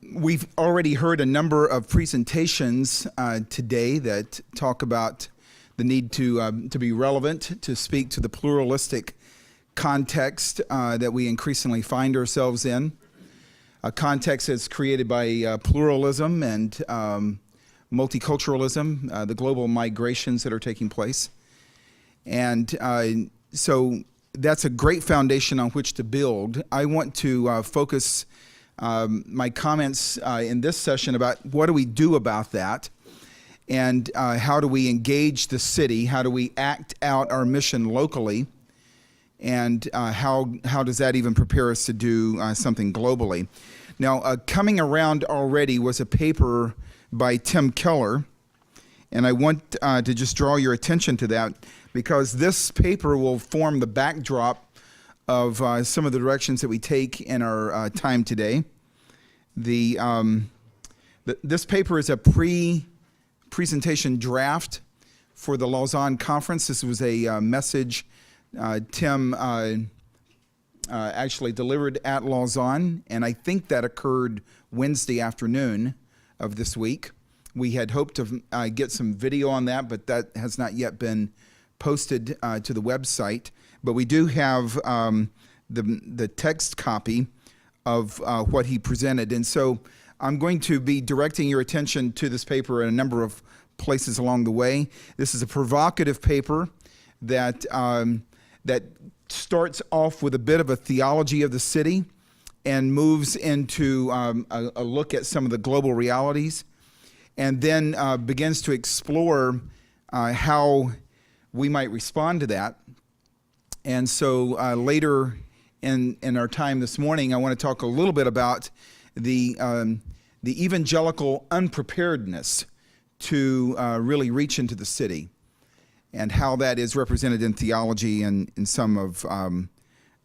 We've already heard a number of presentations today that talk about the need to be relevant, to speak to the pluralistic context that we increasingly find ourselves in. A context that's created by pluralism and multiculturalism, the global migrations that are taking place. And so that's a great foundation on which to build. I want to focus my comments in this session about what do we do about that, and how do we engage the city, how do we act out our mission locally, and how does that even prepare us to do something globally. Now, coming around already was a paper by Tim Keller, and I want to just draw your attention to that because this paper will form the backdrop of some of the directions that we take in our time today. This paper is a pre-presentation draft for the Lausanne Conference. This was a message Tim actually delivered at Lausanne, and I think that occurred Wednesday afternoon of this week. We had hoped to get some video on that, but that has not yet been posted to the website. But we do have the text copy of what he presented. And so I'm going to be directing your attention to this paper in a number of places along the way. This is a provocative paper that starts off with a bit of a theology of the city and moves into a look at some of the global realities, and then begins to explore how we might respond to that. And so later in our time this morning, I want to talk a little bit about the evangelical unpreparedness to really reach into the city, and how that is represented in theology and in some of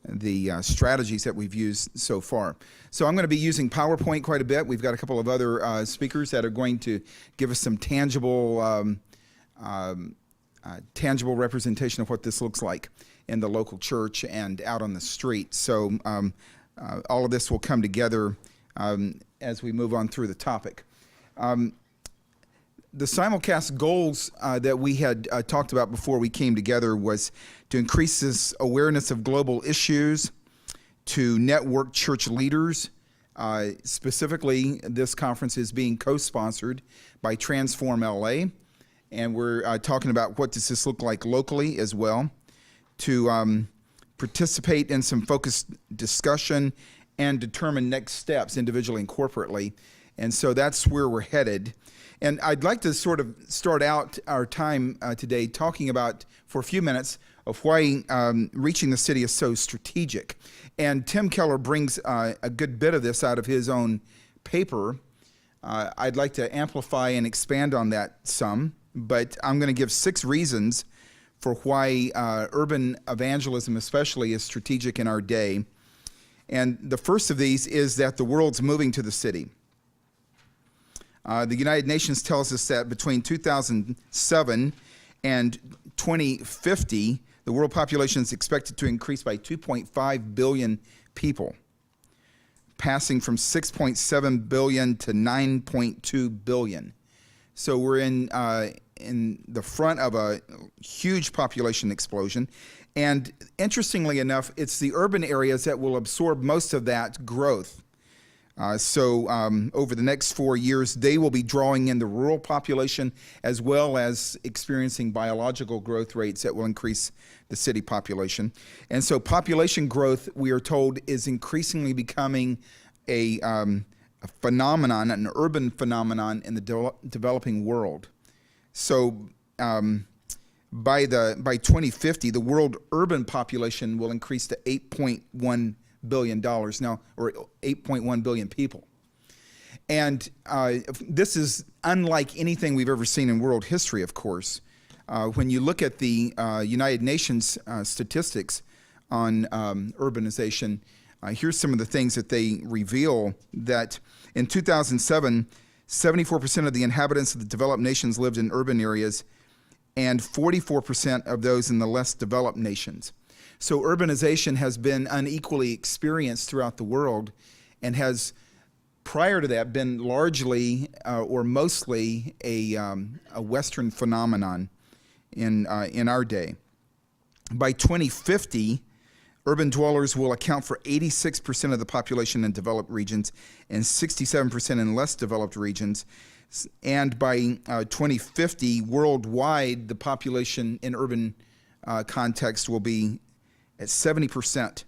the strategies that we've used so far. So I'm going to be using PowerPoint quite a bit. We've got a couple of other speakers that are going to give us some tangible representation of what this looks like in the local church and out on the street. So all of this will come together as we move on through the topic. The simulcast goals that we had talked about before we came together was to increase this awareness of global issues, to network church leaders. Specifically, this conference is being co-sponsored by Transform LA, and we're talking about what does this look like locally as well, to participate in some focused discussion and determine next steps individually and corporately. And so that's where we're headed. And I'd like to sort of start out our time today talking about, for a few minutes, of why reaching the city is so strategic. And Tim Keller brings a good bit of this out of his own paper. I'd like to amplify and expand on that some, but I'm going to give 6 reasons for why urban evangelism especially is strategic in our day. And the first of these is that the world's moving to the city. The United Nations tells us that between 2007 and 2050, the world population is expected to increase by 2.5 billion people, passing from 6.7 billion to 9.2 billion. So we're in the front of a huge population explosion. And interestingly enough, it's the urban areas that will absorb most of that growth. So over the next 4 years, they will be drawing in the rural population as well as experiencing biological growth rates that will increase the city population. And so population growth, we are told, is increasingly becoming a phenomenon, an urban phenomenon in the developing world. So by 2050, the world urban population will increase to $8.1 billion now, or 8.1 billion people. And this is unlike anything we've ever seen in world history, of course. When you look at the United Nations statistics on urbanization, here's some of the things that they reveal: that in 2007, 74% of the inhabitants of the developed nations lived in urban areas, and 44% of those in the less developed nations. So urbanization has been unequally experienced throughout the world and has prior to that been largely or mostly a Western phenomenon in our day. By 2050, urban dwellers will account for 86% of the population in developed regions and 67% in less developed regions. And by 2050, worldwide, the population in urban context will be at 70%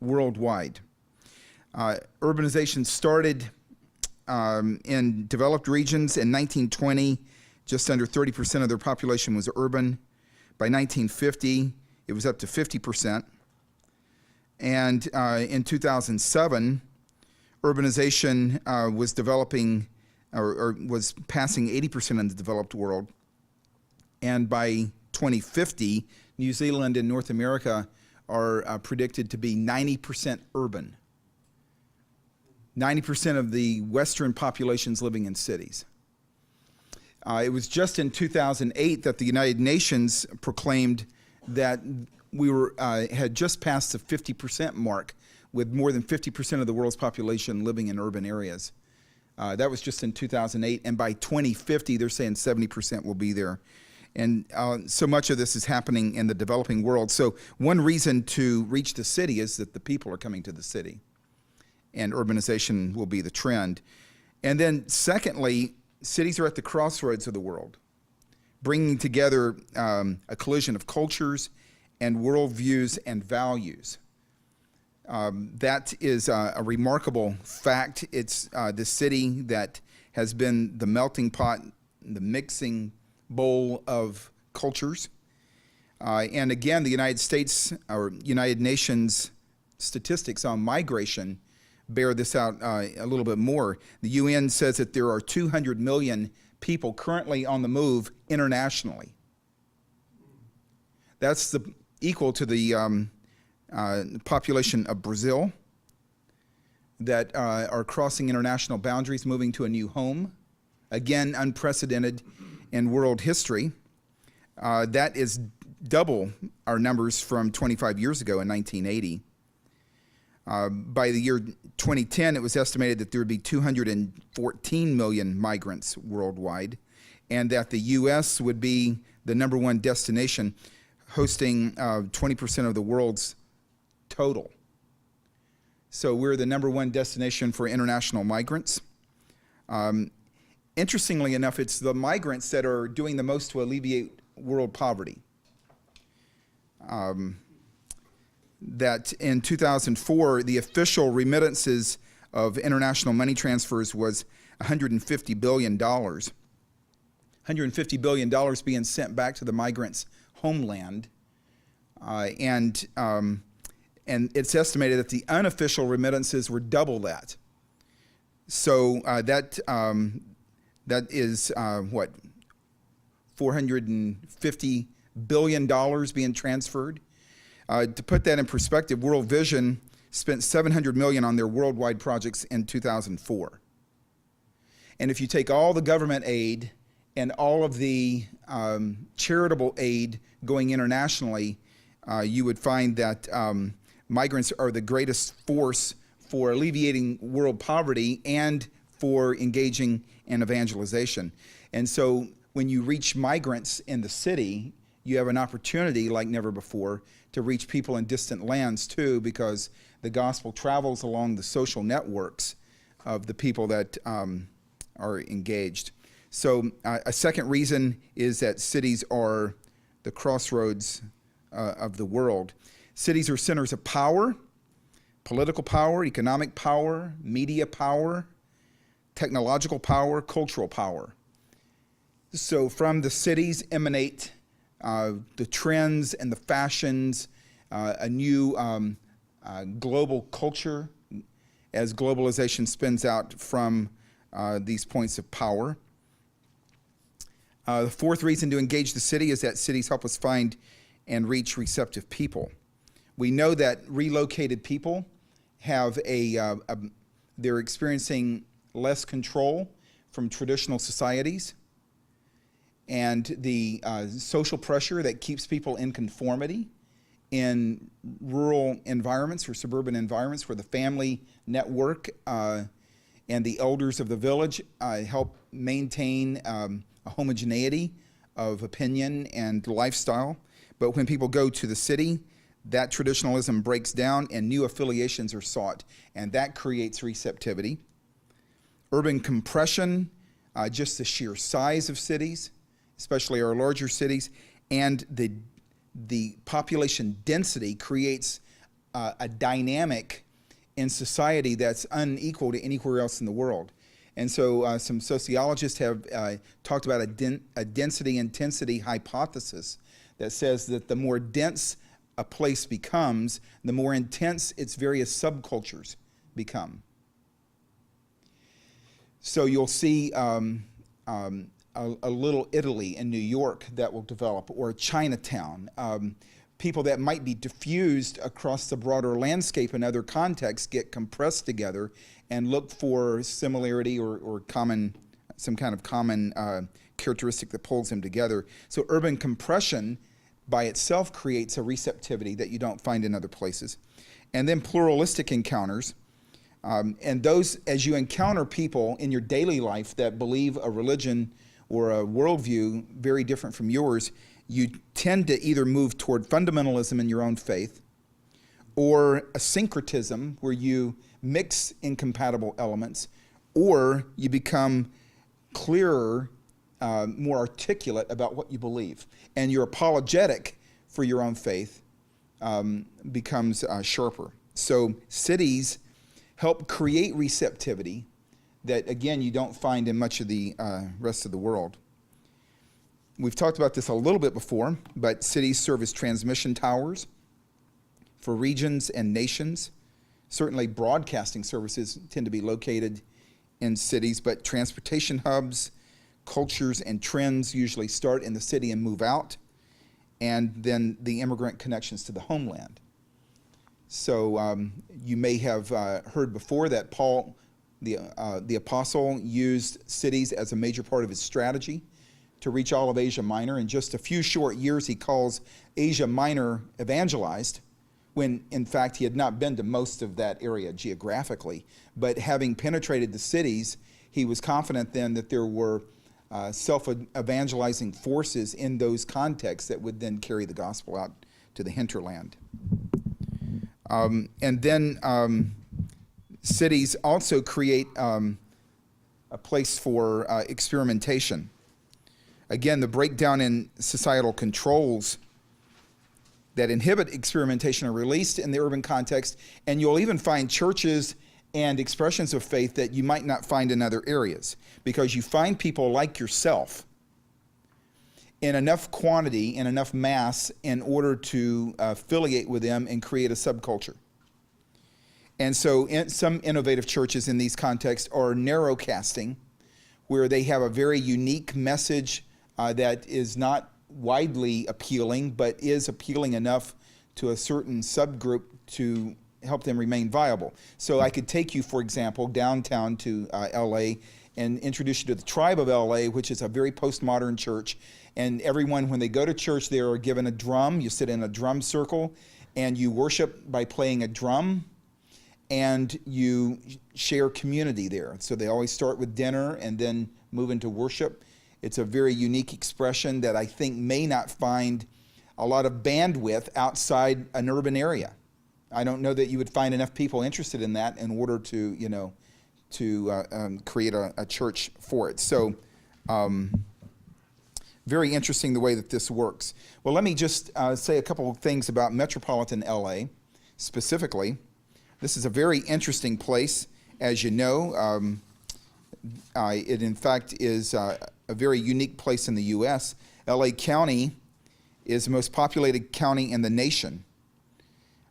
worldwide. Urbanization started in developed regions in 1920. Just under 30% of their population was urban. By 1950, it was up to 50%. And in 2007, urbanization was developing or was passing 80% in the developed world. And by 2050, New Zealand and North America are predicted to be 90% urban. 90% of the Western populations living in cities. It was just in 2008 that the United Nations proclaimed that we had just passed the 50% mark, with more than 50% of the world's population living in urban areas. That was just in 2008, and by 2050, they're saying 70% will be there. And so much of this is happening in the developing world. So one reason to reach the city is that the people are coming to the city, and urbanization will be the trend. And then secondly, cities are at the crossroads of the world, bringing together a collision of cultures and worldviews and values. That is a remarkable fact. It's the city that has been the melting pot, the mixing bowl of cultures. And again, the United States or United Nations statistics on migration bear this out a little bit more. The UN says that there are 200 million people currently on the move internationally. That's equal to the population of Brazil that are crossing international boundaries, moving to a new home. Again, unprecedented in world history. That is double our numbers from 25 years ago in 1980. By the year 2010, it was estimated that there would be 214 million migrants worldwide, and that the U.S. would be the #1 destination, hosting 20% of the world's total. So we're the #1 destination for international migrants. Interestingly enough, it's the migrants that are doing the most to alleviate world poverty. That in 2004, the official remittances of international money transfers was $150 billion. $150 billion being sent back to the migrants' homeland. And it's estimated that the unofficial remittances were double that. So that is what, $450 billion being transferred. To put that in perspective, World Vision spent $700 million on their worldwide projects in 2004. And if you take all the government aid and all of the charitable aid going internationally, you would find that migrants are the greatest force for alleviating world poverty and for engaging in evangelization. And so when you reach migrants in the city, you have an opportunity like never before to reach people in distant lands too, because the gospel travels along the social networks of the people that are engaged. So a second reason is that cities are the crossroads of the world. Cities are centers of power, political power, economic power, media power, technological power, cultural power. So from the cities emanate the trends and the fashions, a new global culture as globalization spins out from these points of power. The fourth reason to engage the city is that cities help us find and reach receptive people. We know that relocated people have they're experiencing less control from traditional societies, and the social pressure that keeps people in conformity in rural environments or suburban environments where the family network and and the elders of the village help maintain a homogeneity of opinion and lifestyle. But when people go to the city, that traditionalism breaks down and new affiliations are sought, and that creates receptivity. Urban compression, just the sheer size of cities, especially our larger cities, and the population density creates a dynamic in society that's unequal to anywhere else in the world. And so some sociologists have talked about a density-intensity hypothesis that says that the more dense a place becomes, the more intense its various subcultures become. So you'll see a little Italy in New York that will develop, or Chinatown. People that might be diffused across the broader landscape in other contexts get compressed together and look for similarity or some kind of common characteristic that pulls them together. So urban compression by itself creates a receptivity that you don't find in other places. And then pluralistic encounters. And those, as you encounter people in your daily life that believe a religion or a worldview very different from yours, you tend to either move toward fundamentalism in your own faith or a syncretism where you mix incompatible elements, or you become clearer, more articulate about what you believe. And your apologetic for your own faith becomes sharper. So cities help create receptivity that, again, you don't find in much of the rest of the world. We've talked about this a little bit before, but cities serve as transmission towers for regions and nations. Certainly broadcasting services tend to be located in cities, but transportation hubs, cultures, and trends usually start in the city and move out, and then the immigrant connections to the homeland. So you may have heard before that Paul, the apostle, used cities as a major part of his strategy to reach all of Asia Minor. In just a few short years, he calls Asia Minor evangelized, when in fact he had not been to most of that area geographically. But having penetrated the cities, he was confident then that there were self-evangelizing forces in those contexts that would then carry the gospel out to the hinterland. And then cities also create a place for experimentation. Again, the breakdown in societal controls that inhibit experimentation are released in the urban context, and you'll even find churches and expressions of faith that you might not find in other areas, because you find people like yourself in enough quantity, in enough mass, in order to affiliate with them and create a subculture. And so some innovative churches in these contexts are narrowcasting, where they have a very unique message that is not widely appealing, but is appealing enough to a certain subgroup to help them remain viable. So I could take you, for example, downtown to LA and introduce you to the Tribe of LA, which is a very postmodern church. And everyone, when they go to church, they are given a drum. You sit in a drum circle and you worship by playing a drum, and you share community there. So they always start with dinner and then move into worship. It's a very unique expression that I think may not find a lot of bandwidth outside an urban area. I don't know that you would find enough people interested in that in order to, create a church for it. So, very interesting the way that this works. Well, let me just say a couple of things about metropolitan LA specifically. This is a very interesting place, as you know. It in fact is a very unique place in the U.S. LA County is the most populated county in the nation.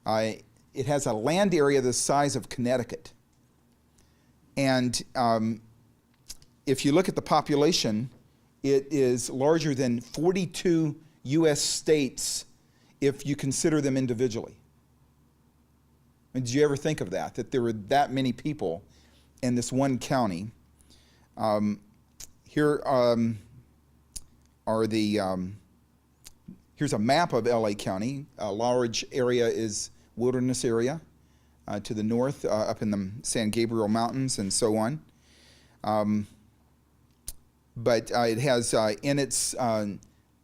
It has a land area the size of Connecticut. And if you look at the population, it is larger than 42 U.S. states if you consider them individually. And did you ever think of that there were that many people in this one county? Here here's a map of LA County. A large area is wilderness area to the north, up in the San Gabriel Mountains and so on. But it has in its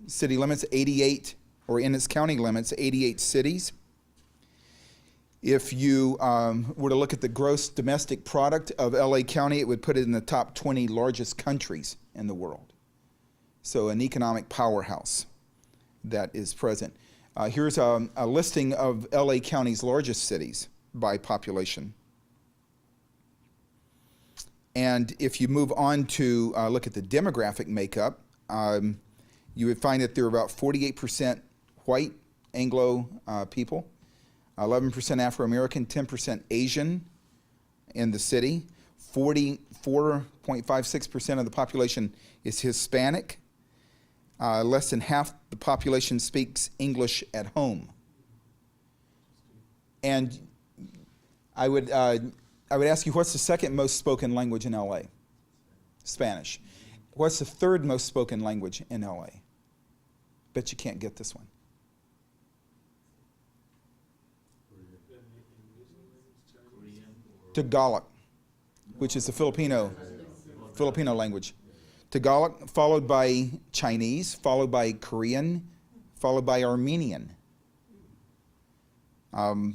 city limits 88, or in its county limits 88 cities. If you were to look at the gross domestic product of LA County, it would put it in the top 20 largest countries in the world. So an economic powerhouse that is present. Here's a listing of LA County's largest cities by population. And if you move on to look at the demographic makeup, you would find that there are about 48% white Anglo people, 11% Afro-American, 10% Asian in the city. 44.56% of the population is Hispanic. Less than half the population speaks English at home. And I would ask you, what's the second most spoken language in LA? Spanish. What's the third most spoken language in LA? Bet you can't get this one. Tagalog, which is the Filipino language. Tagalog, followed by Chinese, followed by Korean, followed by Armenian. But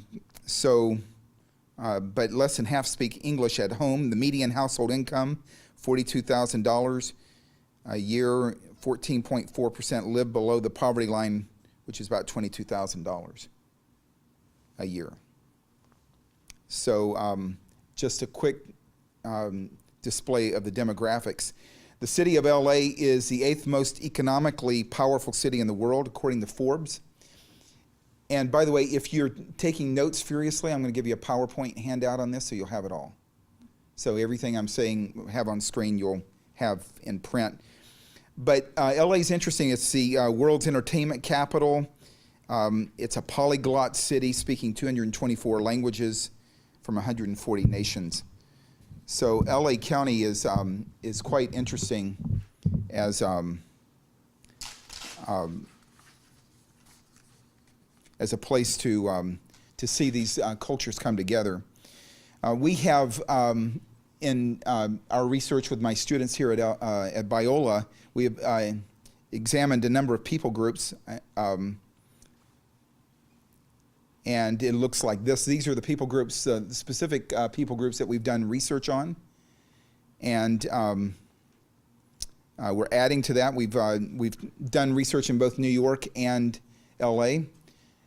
less than half speak English at home. The median household income, $42,000 a year. 14.4% live below the poverty line, which is about $22,000 a year. So just a quick display of the demographics. The city of LA is the 8th most economically powerful city in the world, according to Forbes. And by the way, if you're taking notes furiously, I'm going to give you a PowerPoint handout on this so you'll have it all. So everything I'm saying have on screen you'll have in print. But LA is interesting. It's the world's entertainment capital. It's a polyglot city speaking 224 languages from 140 nations. So LA County is quite interesting as a place to see these cultures come together. We have in our research with my students here at Biola, we have examined a number of people groups, and it looks like this. These are the people groups, the specific people groups that we've done research on, and we're adding to that. We've done research in both New York and LA,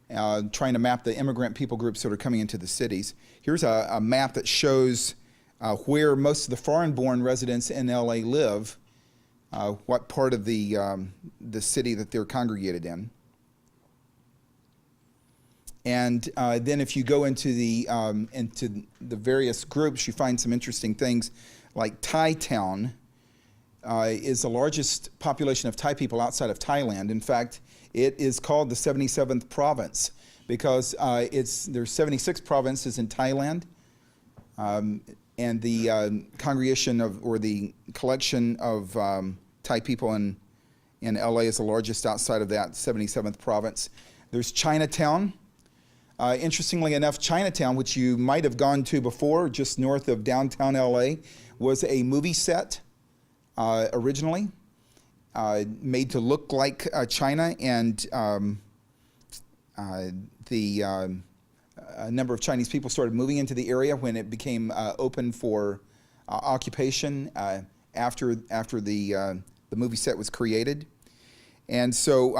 trying to map the immigrant people groups that are coming into the cities. Here's a map that shows where most of the foreign-born residents in LA live, what part of the city that they're congregated in. And then if you go into the various groups, you find some interesting things, like Thai Town is the largest population of Thai people outside of Thailand. In fact, it is called the 77th province because there's 76 provinces in Thailand, and the congregation or the collection of Thai people in LA is the largest outside of that 77th province. There's Chinatown. Interestingly enough, Chinatown, which you might have gone to before, just north of downtown LA, was a movie set originally, made to look like China, and a number of Chinese people started moving into the area when it became open for occupation after the movie set was created. And so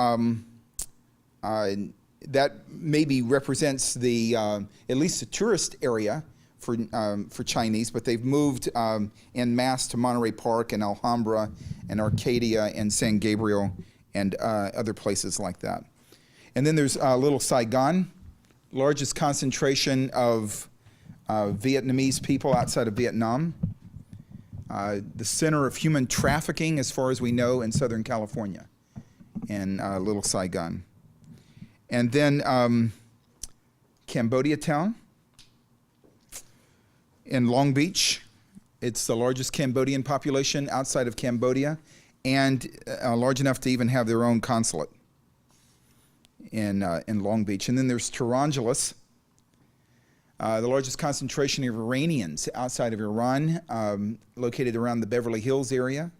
that maybe represents the at least the tourist area for Chinese, but they've moved en masse to Monterey Park and Alhambra and Arcadia and San Gabriel and other places like that. And then there's Little Saigon, largest concentration of Vietnamese people outside of Vietnam. The center of human trafficking, as far as we know, in Southern California, in Little Saigon. And then Cambodia Town in Long Beach. It's the largest Cambodian population outside of Cambodia, and large enough to even have their own consulate in Long Beach. And then there's Torongelis, The largest concentration of Iranians outside of Iran, located around the Beverly Hills area.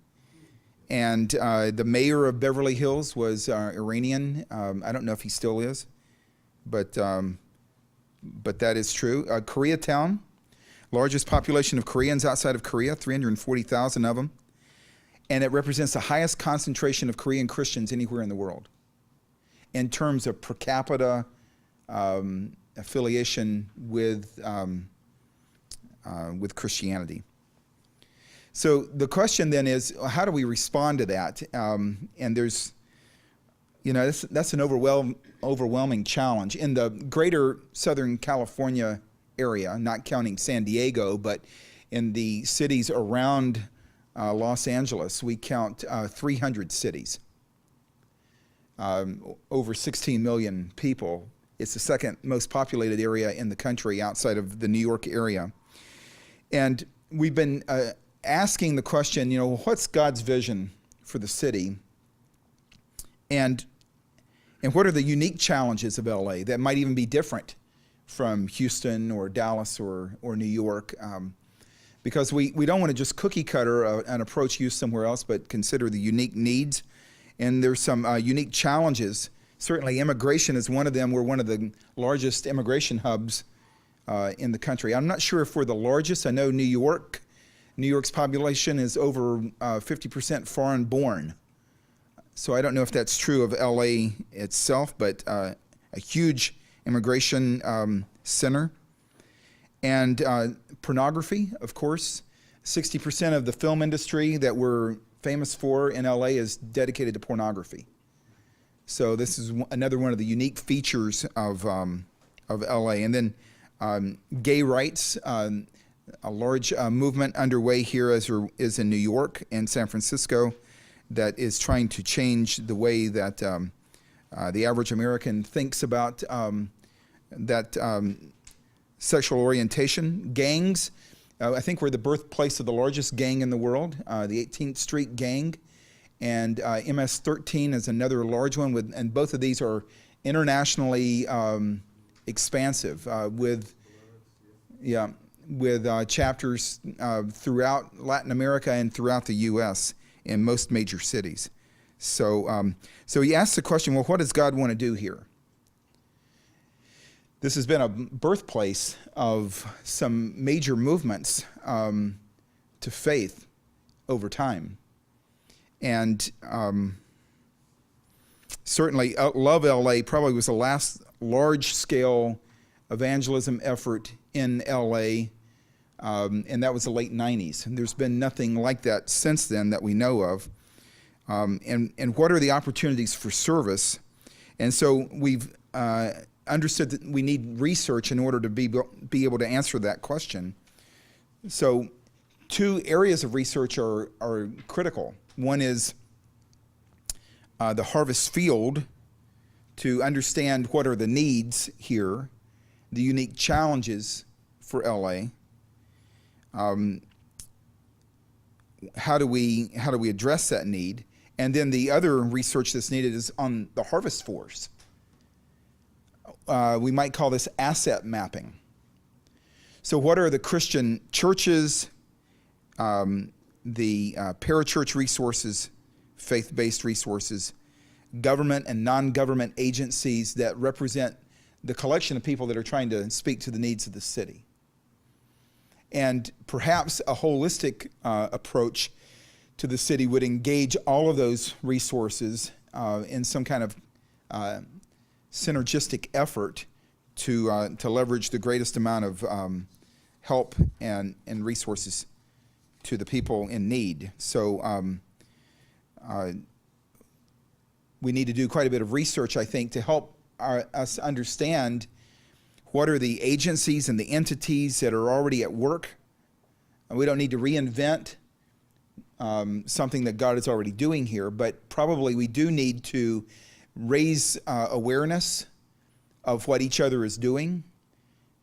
And the mayor of Beverly Hills was Iranian. I don't know if he still is, but that is true. Koreatown, largest population of Koreans outside of Korea, 340,000 of them. And it represents the highest concentration of Korean Christians anywhere in the world in terms of per capita affiliation with Christianity. So the question then is, how do we respond to that? And there's, that's an overwhelming challenge. In the greater Southern California area, not counting San Diego, but in the cities around Los Angeles, we count 300 cities, over 16 million people. It's the second most populated area in the country outside of the New York area. And we've been asking the question, what's God's vision for the city? And what are the unique challenges of LA that might even be different from Houston or Dallas or New York? Because we don't want to just cookie cutter an approach used somewhere else, but consider the unique needs. And there's some unique challenges. Certainly immigration is one of them. We're one of the largest immigration hubs in the country. I'm not sure if we're the largest. I know New York's population is over 50% foreign born. So I don't know if that's true of LA itself, but a huge immigration center. And pornography, of course. 60% of the film industry that we're famous for in LA is dedicated to pornography. So this is another one of the unique features of LA. And then gay rights, a large movement underway here as is in New York and San Francisco that is trying to change the way that the average American thinks about that sexual orientation. Gangs, I think we're the birthplace of the largest gang in the world, the 18th Street Gang, and MS-13 is another large one, and both of these are internationally expansive with chapters throughout Latin America and throughout the U.S. in most major cities. So he asks the question, well, what does God want to do here? This has been a birthplace of some major movements to faith over time. And certainly Love LA probably was the last large-scale evangelism effort in LA, and that was the late 90s. And there's been nothing like that since then that we know of. And what are the opportunities for service? And so we've understood that we need research in order to be able to answer that question. So two areas of research are critical. One is the harvest field, to understand what are the needs here, the unique challenges for LA. How do we address that need? And then the other research that's needed is on the harvest force. We might call this asset mapping. So what are the Christian churches, the parachurch resources, faith-based resources, government and non-government agencies that represent the collection of people that are trying to speak to the needs of the city? And perhaps a holistic approach to the city would engage all of those resources in some kind of synergistic effort to leverage the greatest amount of help and resources to the people in need. So we need to do quite a bit of research, I think, to help us understand what are the agencies and the entities that are already at work. And we don't need to reinvent something that God is already doing here, but probably we do need to raise awareness of what each other is doing,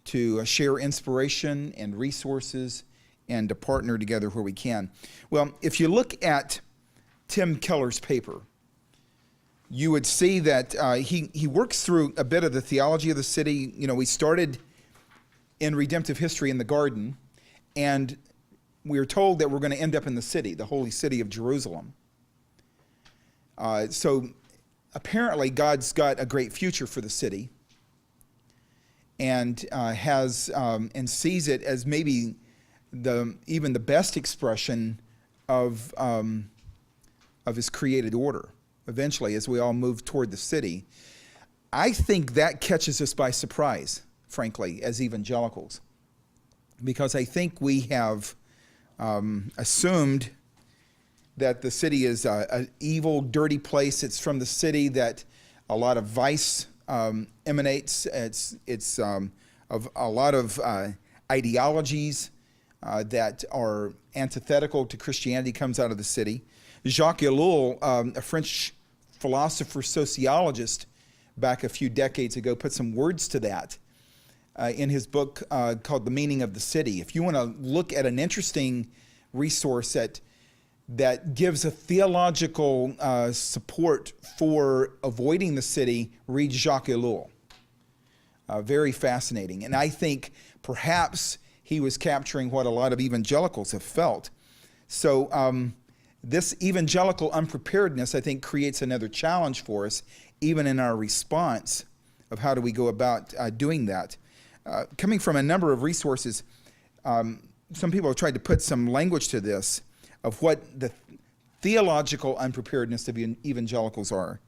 to share inspiration and resources, and to partner together where we can. Well, if you look at Tim Keller's paper, you would see that he works through a bit of the theology of the city. We started in redemptive history in the garden, and we're told that we're going to end up in the city, the holy city of Jerusalem. So apparently God's got a great future for the city, and has and sees it as maybe even the best expression of his created order. Eventually, as we all move toward the city, I think that catches us by surprise, frankly, as evangelicals, because I think we have assumed that the city is an evil, dirty place. It's from the city that a lot of vice emanates. It's of a lot of ideologies that are antithetical to Christianity comes out of the city. Jacques Ellul, a French philosopher, sociologist, back a few decades ago, put some words to that in his book called The Meaning of the City. If you want to look at an interesting resource that gives a theological support for avoiding the city, read Jacques Ellul. Very fascinating. And I think perhaps he was capturing what a lot of evangelicals have felt. So this evangelical unpreparedness, I think, creates another challenge for us, even in our response of how do we go about doing that. Coming from a number of resources, some people have tried to put some language to this of what the theological unpreparedness of evangelicals are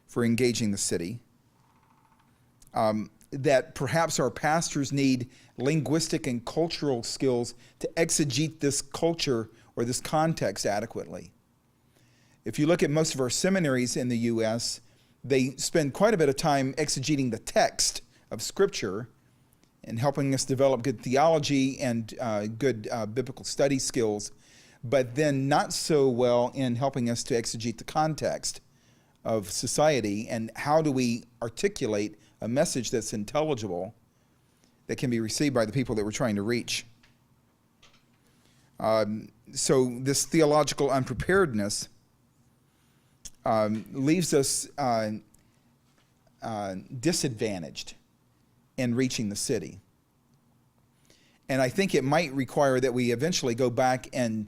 for engaging the city. That perhaps our pastors need linguistic and cultural skills to exegete this culture or this context adequately. If you look at most of our seminaries in the U.S., they spend quite a bit of time exegeting the text of Scripture and helping us develop good theology and good biblical study skills, but then not so well in helping us to exegete the context of society and how do we articulate a message that's intelligible that can be received by the people that we're trying to reach. So this theological unpreparedness leaves us disadvantaged in reaching the city. And I think it might require that we eventually go back and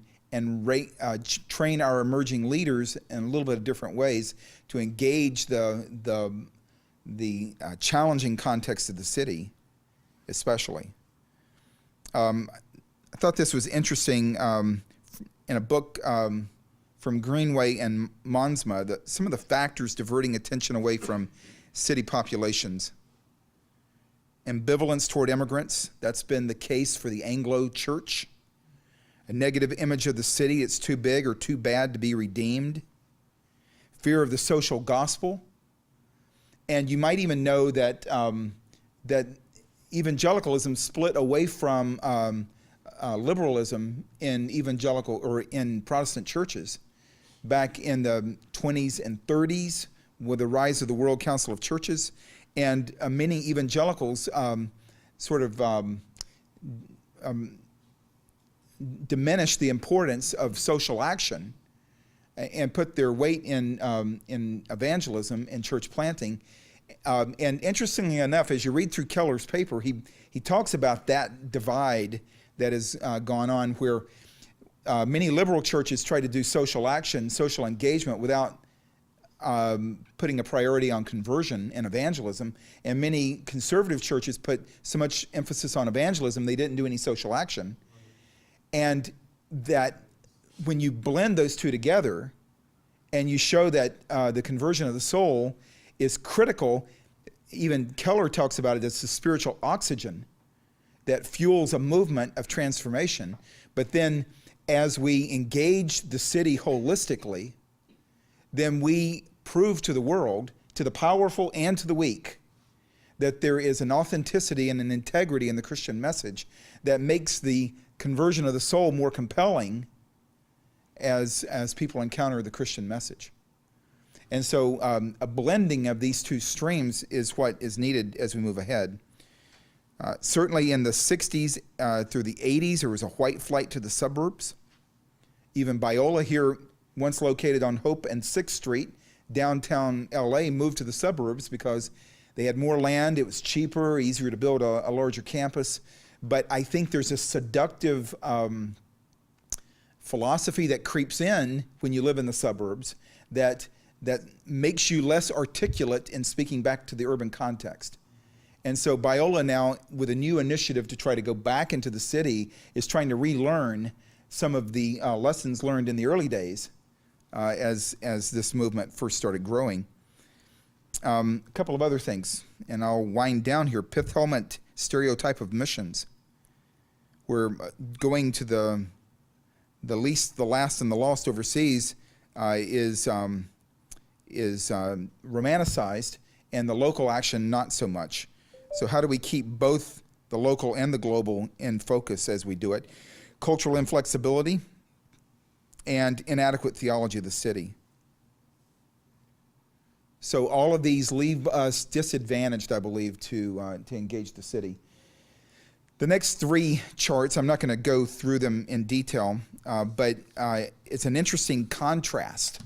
train our emerging leaders in a little bit of different ways to engage the challenging context of the city, especially. I thought this was interesting in a book from Greenway and Monsma, some of the factors diverting attention away from city populations. Ambivalence toward immigrants, that's been the case for the Anglo church. A negative image of the city, it's too big or too bad to be redeemed. Fear of the social gospel. And you might even know that that evangelicalism split away from liberalism in evangelical or in Protestant churches back in the 20s and 30s with the rise of the World Council of Churches. And many evangelicals diminished the importance of social action and put their weight in evangelism and church planting. And interestingly enough, as you read through Keller's paper, he talks about that divide that has gone on where many liberal churches try to do social action, social engagement without putting a priority on conversion and evangelism, and many conservative churches put so much emphasis on evangelism they didn't do any social action. And that when you blend those two together and you show that the conversion of the soul is critical, even Keller talks about it as the spiritual oxygen that fuels a movement of transformation. But then as we engage the city holistically, then we prove to the world, to the powerful and to the weak, that there is an authenticity and an integrity in the Christian message that makes the conversion of the soul more compelling as people encounter the Christian message. And so a blending of these two streams is what is needed as we move ahead. Certainly in the 60s through the 80s, there was a white flight to the suburbs. Even Biola here, once located on Hope and 6th Street, downtown LA, moved to the suburbs because they had more land, it was cheaper, easier to build a larger campus. But I think there's a seductive philosophy that creeps in when you live in the suburbs that makes you less articulate in speaking back to the urban context. And so Biola now, with a new initiative to try to go back into the city, is trying to relearn some of the lessons learned in the early days as this movement first started growing. A couple of other things, and I'll wind down here. Fifth helmet stereotype of missions. We're going to the least, the last, and the lost overseas is romanticized, and the local action not so much. So how do we keep both the local and the global in focus as we do it? Cultural inflexibility and inadequate theology of the city. So all of these leave us disadvantaged, I believe, to engage the city. The next three charts, I'm not going to go through them in detail, but it's an interesting contrast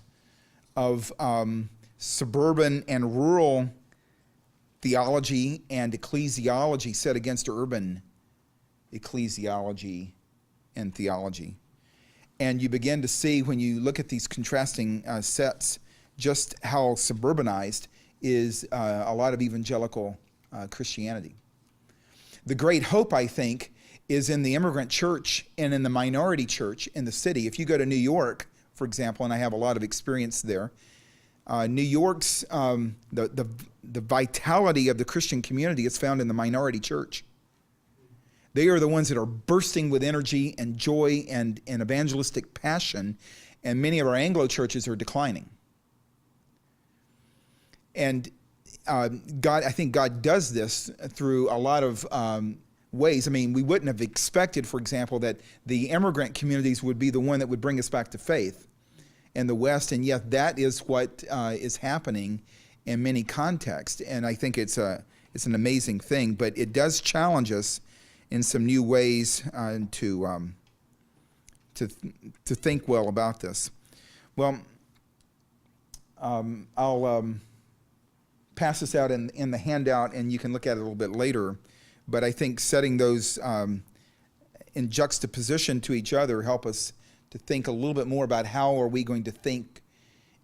of suburban and rural theology and ecclesiology set against urban ecclesiology and theology. And you begin to see, when you look at these contrasting sets, just how suburbanized is a lot of evangelical Christianity. The great hope, I think, is in the immigrant church and in the minority church in the city. If you go to New York, for example, and I have a lot of experience there, New York's, the vitality of the Christian community is found in the minority church. They are the ones that are bursting with energy and joy and evangelistic passion, and many of our Anglo churches are declining. And God, I think God does this through a lot of ways. I mean, we wouldn't have expected, for example, that the immigrant communities would be the one that would bring us back to faith in the West, and yet that is what is happening in many contexts. And I think it's an amazing thing, but it does challenge us in some new ways to think well about this. Well, I'll pass this out in the handout, and you can look at it a little bit later. But I think setting those in juxtaposition to each other help us to think a little bit more about how are we going to think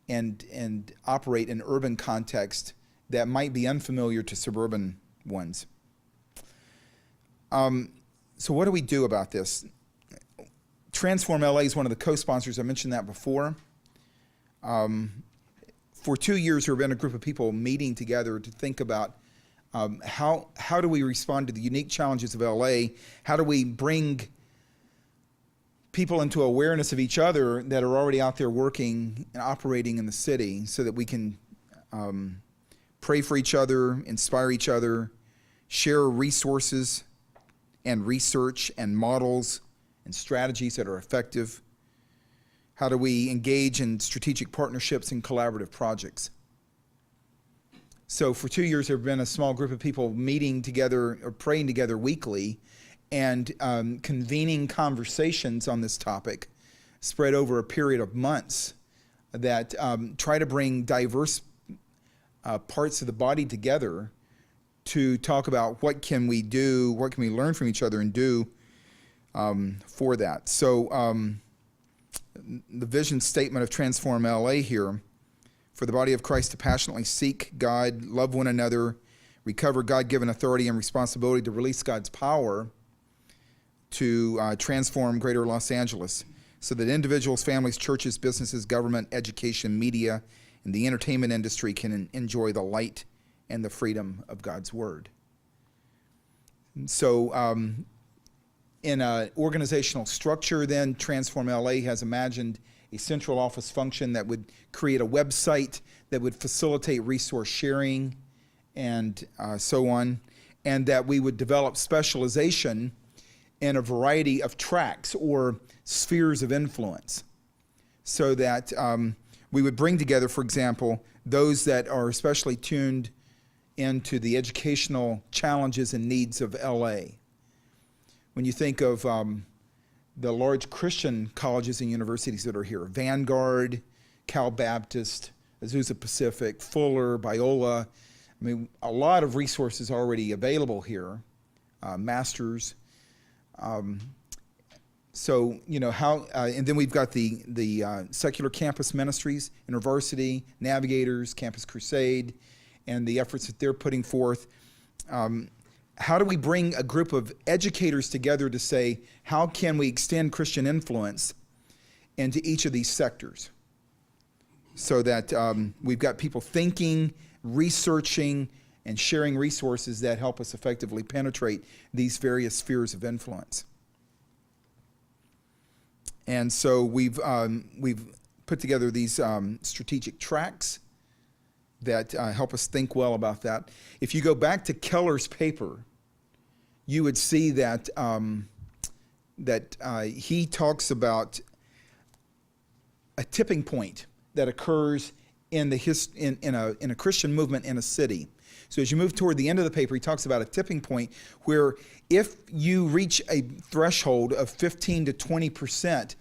and operate in urban context that might be unfamiliar to suburban ones. So what do we do about this? Transform LA is one of the co-sponsors. I mentioned that before. For 2 years, there have been a group of people meeting together to think about how do we respond to the unique challenges of LA? How do we bring people into awareness of each other that are already out there working and operating in the city, so that we can pray for each other, inspire each other, share resources and research and models and strategies that are effective? How do we engage in strategic partnerships and collaborative projects? So for 2 years, there have been a small group of people meeting together or praying together weekly and convening conversations on this topic spread over a period of months that try to bring diverse parts of the body together to talk about what can we do, what can we learn from each other and do for that. So the vision statement of Transform LA here: for the body of Christ to passionately seek God, love one another, recover God-given authority and responsibility to release God's power to transform greater Los Angeles, so that individuals, families, churches, businesses, government, education, media, and the entertainment industry can enjoy the light and the freedom of God's word. And so in an organizational structure, then, Transform LA has imagined a central office function that would create a website that would facilitate resource sharing and so on, and that we would develop specialization in a variety of tracks or spheres of influence, so that we would bring together, for example, those that are especially tuned into the educational challenges and needs of LA. When you think of the large Christian colleges and universities that are here, Vanguard, Cal Baptist, Azusa Pacific, Fuller, Biola, I mean, a lot of resources already available here, masters, So, how, and then we've got the secular campus ministries, InterVarsity, Navigators, Campus Crusade, and the efforts that they're putting forth. How do we bring a group of educators together to say, how can we extend Christian influence into each of these sectors? So that we've got people thinking, researching, and sharing resources that help us effectively penetrate these various spheres of influence. And so we've put together these strategic tracks that help us think well about that. If you go back to Keller's paper, you would see that he talks about a tipping point that occurs in a Christian movement in a city. So as you move toward the end of the paper, he talks about a tipping point where if you reach a threshold of 15 to 20%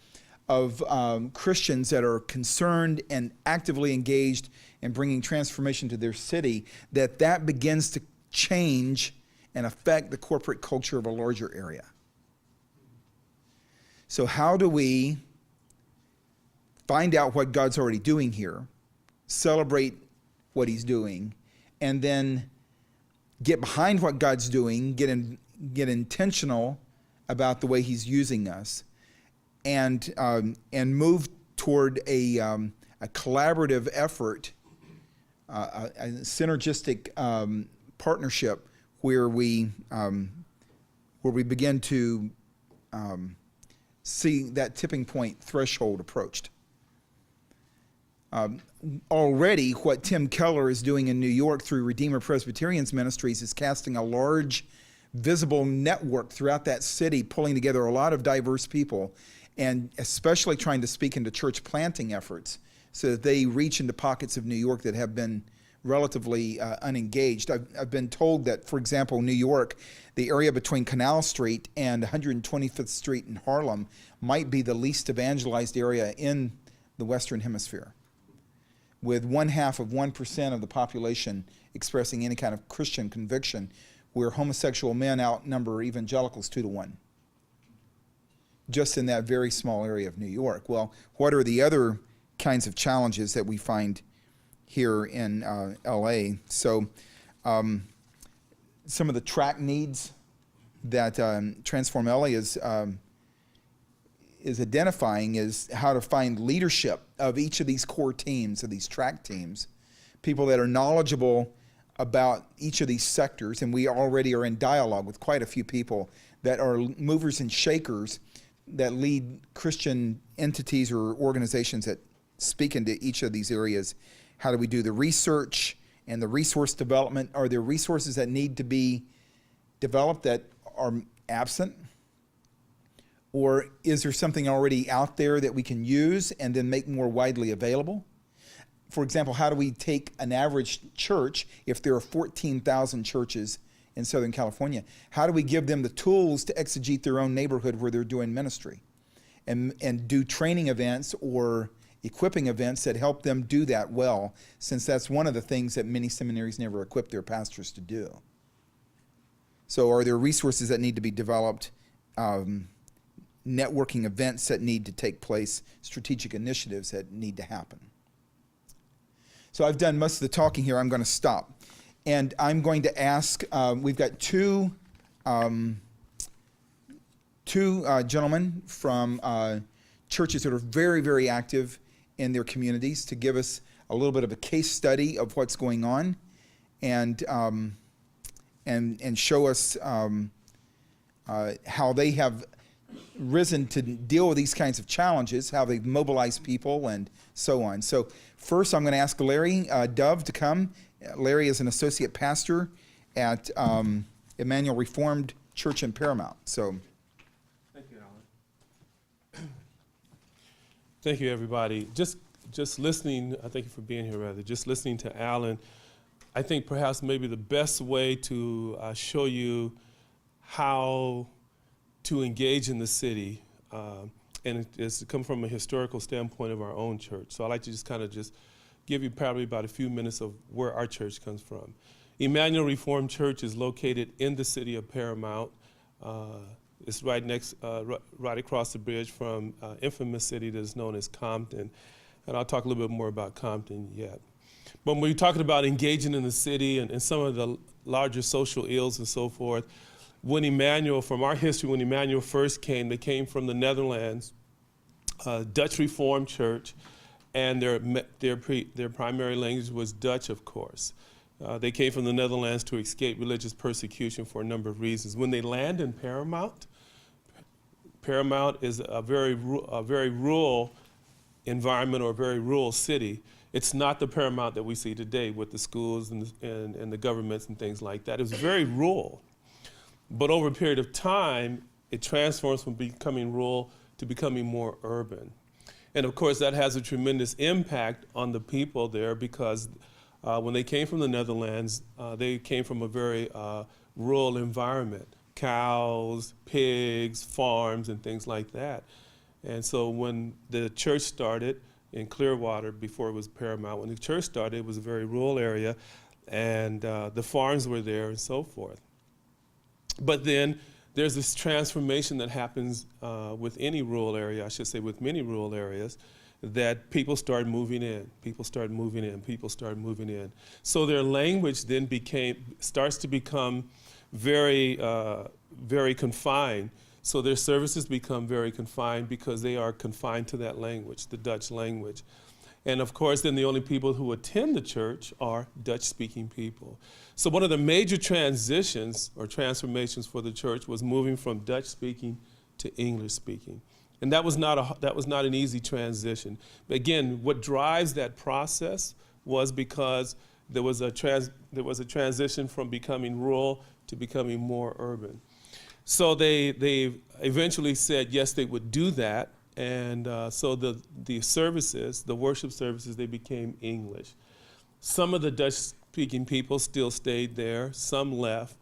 of Christians that are concerned and actively engaged in bringing transformation to their city, that begins to change and affect the corporate culture of a larger area. So how do we find out what God's already doing here, celebrate what he's doing, and then get behind what God's doing, get intentional about the way he's using us, and move toward a collaborative effort, a synergistic partnership where we begin to see that tipping point threshold approached. Already, what Tim Keller is doing in New York through Redeemer Presbyterian's ministries is casting a large, visible network throughout that city, pulling together a lot of diverse people, and especially trying to speak into church planting efforts so that they reach into pockets of New York that have been relatively unengaged. I've been told that, for example, New York, the area between Canal Street and 125th Street in Harlem might be the least evangelized area in the Western Hemisphere, with 0.5% of the population expressing any kind of Christian conviction, where homosexual men outnumber evangelicals 2 to 1. Just in that very small area of New York. Well, what are the other kinds of challenges that we find here in LA? So some of the track needs that Transform LA is identifying is how to find leadership of each of these core teams, of these track teams, people that are knowledgeable about each of these sectors, and we already are in dialogue with quite a few people that are movers and shakers that lead Christian entities or organizations that speak into each of these areas. How do we do the research and the resource development? Are there resources that need to be developed that are absent? Or is there something already out there that we can use and then make more widely available? For example, how do we take an average church, if there are 14,000 churches in Southern California, how do we give them the tools to exegete their own neighborhood where they're doing ministry and do training events or equipping events that help them do that well, since that's one of the things that many seminaries never equip their pastors to do. So are there resources that need to be developed, networking events that need to take place, strategic initiatives that need to happen? So I've done most of the talking here. I'm going to stop. And I'm going to ask, we've got two gentlemen from churches that are very, very active in their communities to give us a little bit of a case study of what's going on and show us how they have risen to deal with these kinds of challenges, how they've mobilized people and so on. So first I'm going to ask Larry Dove to come. Larry is an associate pastor at Emmanuel Reformed Church in Paramount. So, thank you, Alan. Thank you, everybody. Just listening. Thank you for being here. Rather, just listening to Alan, I think perhaps maybe the best way to show you how to engage in the city, and it is to come from a historical standpoint of our own church. So I'd like to just kind of give you probably about a few minutes of where our church comes from. Emmanuel Reformed Church is located in the city of Paramount. It's right next, right across the bridge from infamous city that is known as Compton. And I'll talk a little bit more about Compton yet. But when we're talking about engaging in the city and some of the larger social ills and so forth, when Emmanuel, from our history, when Emmanuel first came, they came from the Netherlands, Dutch Reformed Church, and their primary language was Dutch, of course. They came from the Netherlands to escape religious persecution for a number of reasons. When they land in Paramount is a very rural environment or a very rural city. It's not the Paramount that we see today with the schools and the governments and things like that. It was very rural. But over a period of time, it transforms from becoming rural to becoming more urban. And of course, that has a tremendous impact on the people there because when they came from the Netherlands, they came from a very rural environment. Cows, pigs, farms, and things like that. And so when the church started in Clearwater, before it was Paramount, when the church started, it was a very rural area, and the farms were there and so forth. But then there's this transformation that happens with any rural area, I should say with many rural areas, that people start moving in, people start moving in, people start moving in. So their language then starts to become very confined. So their services become very confined because they are confined to that language, the Dutch language. And of course, then the only people who attend the church are Dutch-speaking people. So one of the major transitions or transformations for the church was moving from Dutch-speaking to English-speaking. And that was not an easy transition. But again, what drives that process was because there was a transition from becoming rural to becoming more urban. So they eventually said yes, they would do that, and so the services, the worship services, they became English. Some of the Dutch-speaking people still stayed there, some left,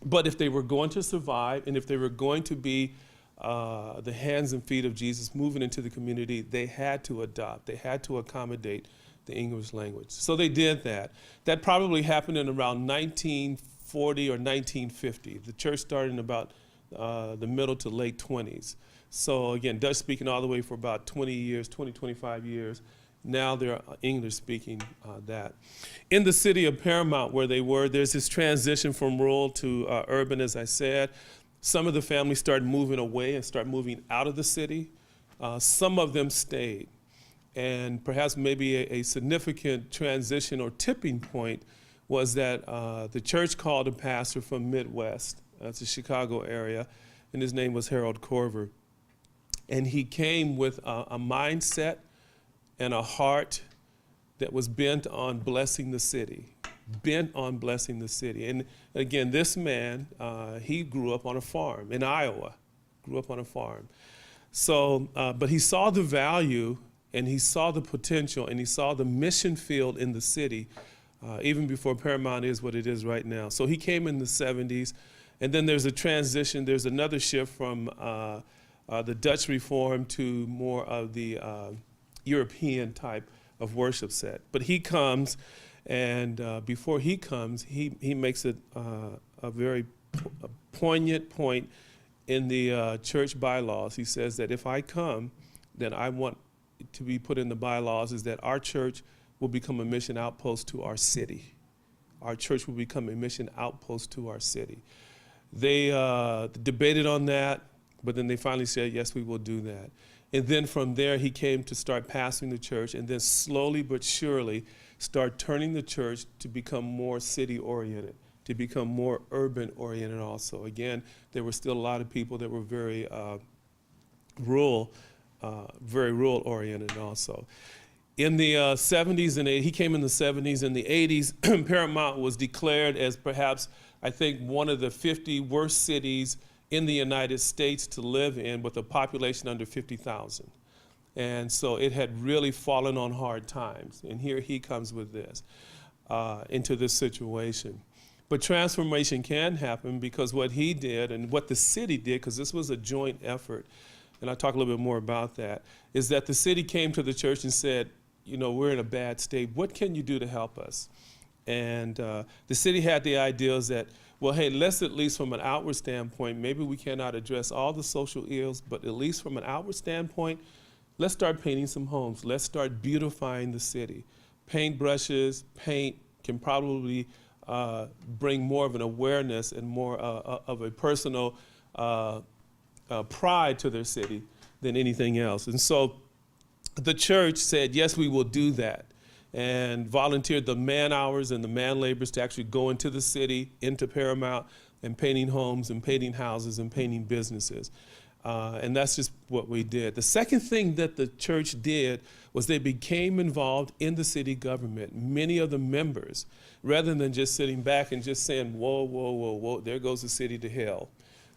but if they were going to survive and if they were going to be the hands and feet of Jesus moving into the community, they had to adopt, they had to accommodate the English language. So they did that. That probably happened in around 1940 or 1950. The church started in about the middle to late 20s. So again, Dutch speaking all the way for about 20 years, 20, 25 years. Now they're English speaking that. In the city of Paramount where they were, there's this transition from rural to urban, as I said. Some of the families started moving away and started moving out of the city. Some of them stayed. And perhaps maybe a significant transition or tipping point was that the church called a pastor from Midwest, that's the Chicago area, and his name was Harold Corver. And he came with a mindset and a heart that was bent on blessing the city, And again, this man, he grew up on a farm in Iowa, So, but he saw the value and he saw the potential and he saw the mission field in the city, even before Paramount is what it is right now. So he came in the 70s, and then there's a transition, there's another shift from the Dutch Reform to more of the European type of worship set. But he comes, and before he comes, he makes a very poignant point in the church bylaws. He says that if I come, then I want to be put in the bylaws is that our church will become a mission outpost to our city. Our church will become a mission outpost to our city. They debated on that, but then they finally said, yes, we will do that. And then from there, he came to start pastoring the church, and then slowly but surely start turning the church to become more city-oriented, to become more urban-oriented also. Again, there were still a lot of people that were very rural-oriented also. In the 70s and 80s, he came in the 70s and the 80s, Paramount was declared as perhaps, I think, one of the 50 worst cities in the United States to live in with a population under 50,000. And so it had really fallen on hard times. And here he comes with this, into this situation. But transformation can happen because what he did and what the city did, because this was a joint effort, and I'll talk a little bit more about that, is that the city came to the church and said, you know, we're in a bad state. What can you do to help us? And the city had the ideas that, well, hey, let's at least from an outward standpoint, maybe we cannot address all the social ills, but at least from an outward standpoint, let's start painting some homes. Let's start beautifying the city. Paintbrushes, paint can probably bring more of an awareness and more of a personal pride to their city than anything else. And so the church said, yes, we will do that, and volunteered the man hours and the man labors to actually go into the city, into Paramount, and painting homes and painting houses and painting businesses. And that's just what we did. The second thing that the church did was they became involved in the city government. Many of the members, rather than just sitting back and just saying, whoa, whoa, whoa, whoa, there goes the city to hell,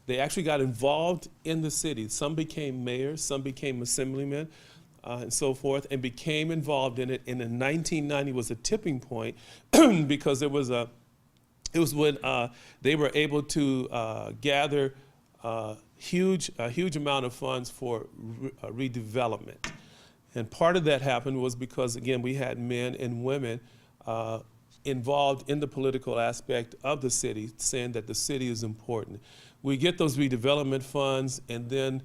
they actually got involved in the city. Some became mayors, some became assemblymen, and so forth, and became involved in it. And in 1990 was a tipping point because it was when they were able to gather a huge amount of funds for redevelopment. And part of that happened was because, again, we had men and women involved in the political aspect of the city, saying that the city is important. We get those redevelopment funds, and then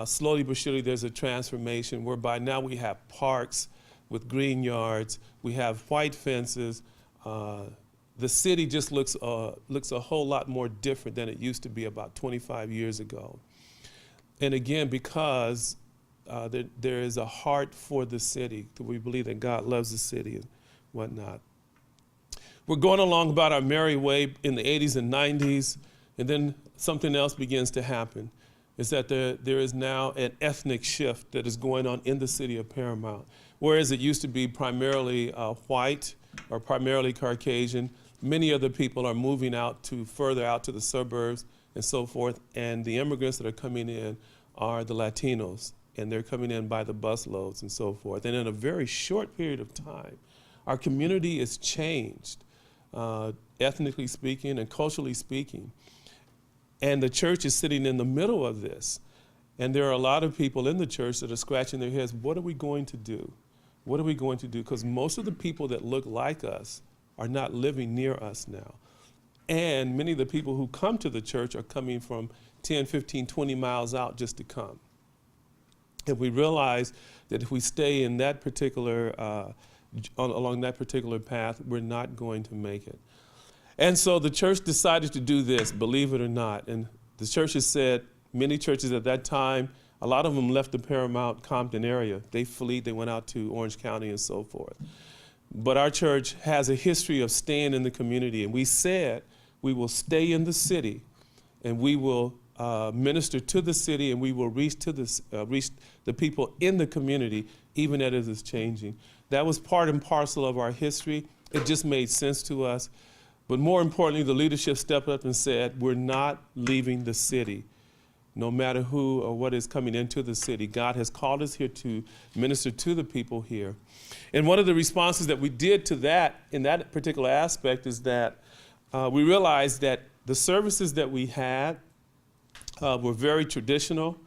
slowly but surely there's a transformation whereby now we have parks with green yards, we have white fences. The city just looks a whole lot more different than it used to be about 25 years ago. And again, because there is a heart for the city, we believe that God loves the city and whatnot. We're going along about our merry way in the 80s and 90s, and then something else begins to happen, is that there is now an ethnic shift that is going on in the city of Paramount. Whereas it used to be primarily white or primarily Caucasian, many other people are moving further out to the suburbs and so forth, and the immigrants that are coming in are the Latinos, and they're coming in by the busloads and so forth. And in a very short period of time, our community is changed, ethnically speaking and culturally speaking. And the church is sitting in the middle of this. And there are a lot of people in the church that are scratching their heads, what are we going to do? What are we going to do? Because most of the people that look like us are not living near us now. And many of the people who come to the church are coming from 10, 15, 20 miles out just to come. And we realize that if we stay in that particular, along that particular path, we're not going to make it. And so the church decided to do this, believe it or not. And the church has said, many churches at that time, a lot of them left the Paramount Compton area. They fled, they went out to Orange County and so forth. But our church has a history of staying in the community. And we said we will stay in the city and we will minister to the city, and we will reach the people in the community, even as it is changing. That was part and parcel of our history. It just made sense to us. But more importantly, the leadership stepped up and said, we're not leaving the city, no matter who or what is coming into the city. God has called us here to minister to the people here. And one of the responses that we did to that, in that particular aspect, is that we realized that the services that we had were very traditional,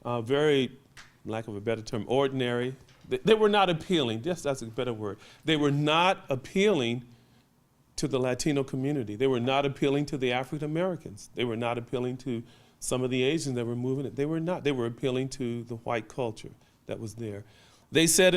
very, lack of a better term, ordinary. They were not appealing. Yes, that's a better word. They were not appealing to the Latino community. They were not appealing to the African Americans. They were not appealing to some of the Asians that were moving it. They were not. They were appealing to the white culture that was there. They said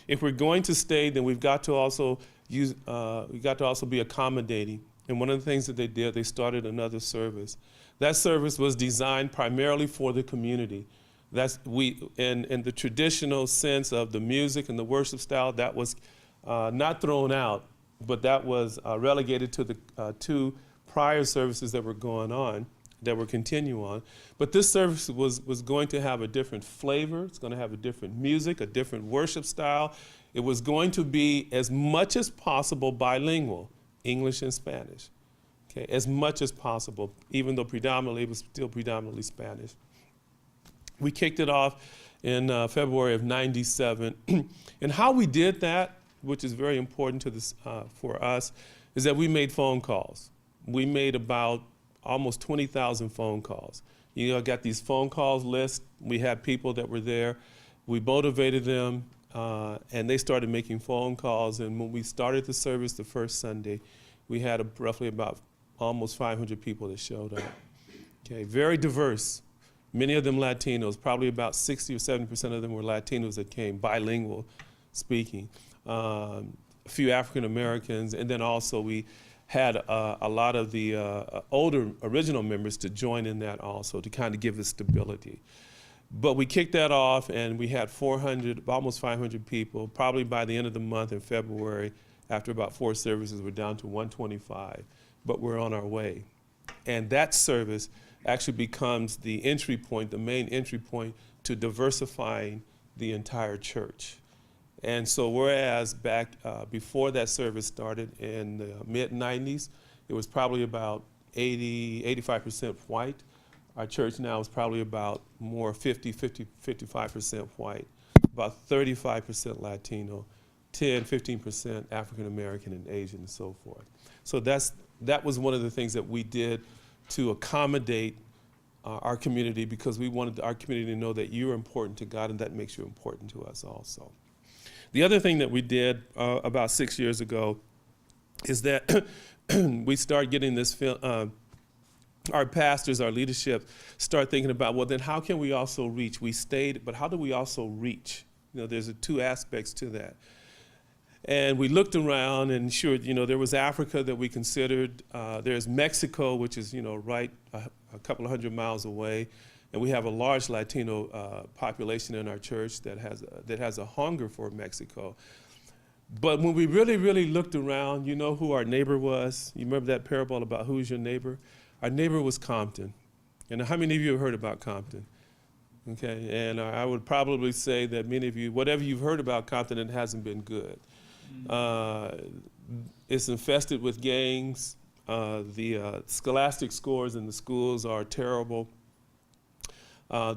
if we're going to stay, then we've got to also be accommodating. And one of the things that they did, they started another service. That service was designed primarily for the community. In the traditional sense of the music and the worship style, that was not thrown out, but that was relegated to the two prior services that were going on, that were continue on. But this service was going to have a different flavor. It's going to have a different music, a different worship style. It was going to be as much as possible bilingual, English and Spanish, okay, as much as possible, even though predominantly it was still predominantly Spanish. We kicked it off in February of '97. And how we did that, which is very important to this, for us, is that we made phone calls. We made about almost 20,000 phone calls. You know, I got these phone calls lists. We had people that were there. We motivated them, and they started making phone calls. And when we started the service the first Sunday, we had roughly about almost 500 people that showed up. Okay, very diverse. Many of them Latinos, probably about 60 or 70% of them were Latinos that came, bilingual speaking. A few African Americans, and then also we had a lot of the older original members to join in that also to kind of give us stability. But we kicked that off and we had 400, almost 500 people. Probably by the end of the month in February, after about 4 services, we're down to 125, but we're on our way. And that service actually becomes the entry point, the main entry point to diversifying the entire church. And so whereas back before that service started in the mid-90s, it was probably about 85% white. Our church now is probably about more 55% white, about 35% Latino, 15% African American and Asian and so forth. So that was one of the things that we did to accommodate our community, because we wanted our community to know that you're important to God and that makes you important to us also. The other thing that we did about 6 years ago is that we started getting this, our pastors, our leadership, start thinking about, well, then how can we also reach? We stayed, but how do we also reach? You know, there's 2 aspects to that. And we looked around, and sure, you know, there was Africa that we considered. There's Mexico, which is, you know, right a couple of 100 miles away. And we have a large Latino population in our church that has a hunger for Mexico. But when we really, really looked around, you know who our neighbor was? You remember that parable about who's your neighbor? Our neighbor was Compton. And how many of you have heard about Compton? Okay, and I would probably say that many of you, whatever you've heard about Compton, it hasn't been good. It's infested with gangs. The scholastic scores in the schools are terrible.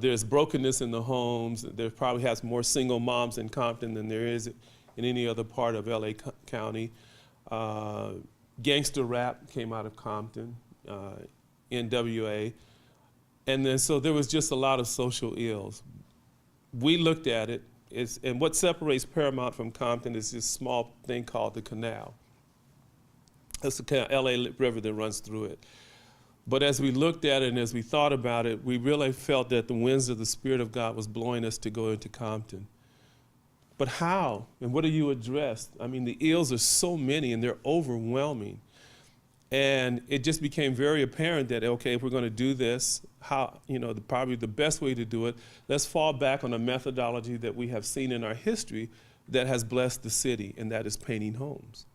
There's brokenness in the homes. There probably has more single moms in Compton than there is in any other part of LA County. Gangster rap came out of Compton, NWA. And then so there was just a lot of social ills. We looked at it, and what separates Paramount from Compton is this small thing called the canal. That's the LA River that runs through it. But as we looked at it and as we thought about it, we really felt that the winds of the Spirit of God was blowing us to go into Compton. But how? And what do you address? I mean, the ills are so many and they're overwhelming. And it just became very apparent that, okay, if we're going to do this, how, you know, probably the best way to do it, let's fall back on a methodology that we have seen in our history that has blessed the city, and that is painting homes.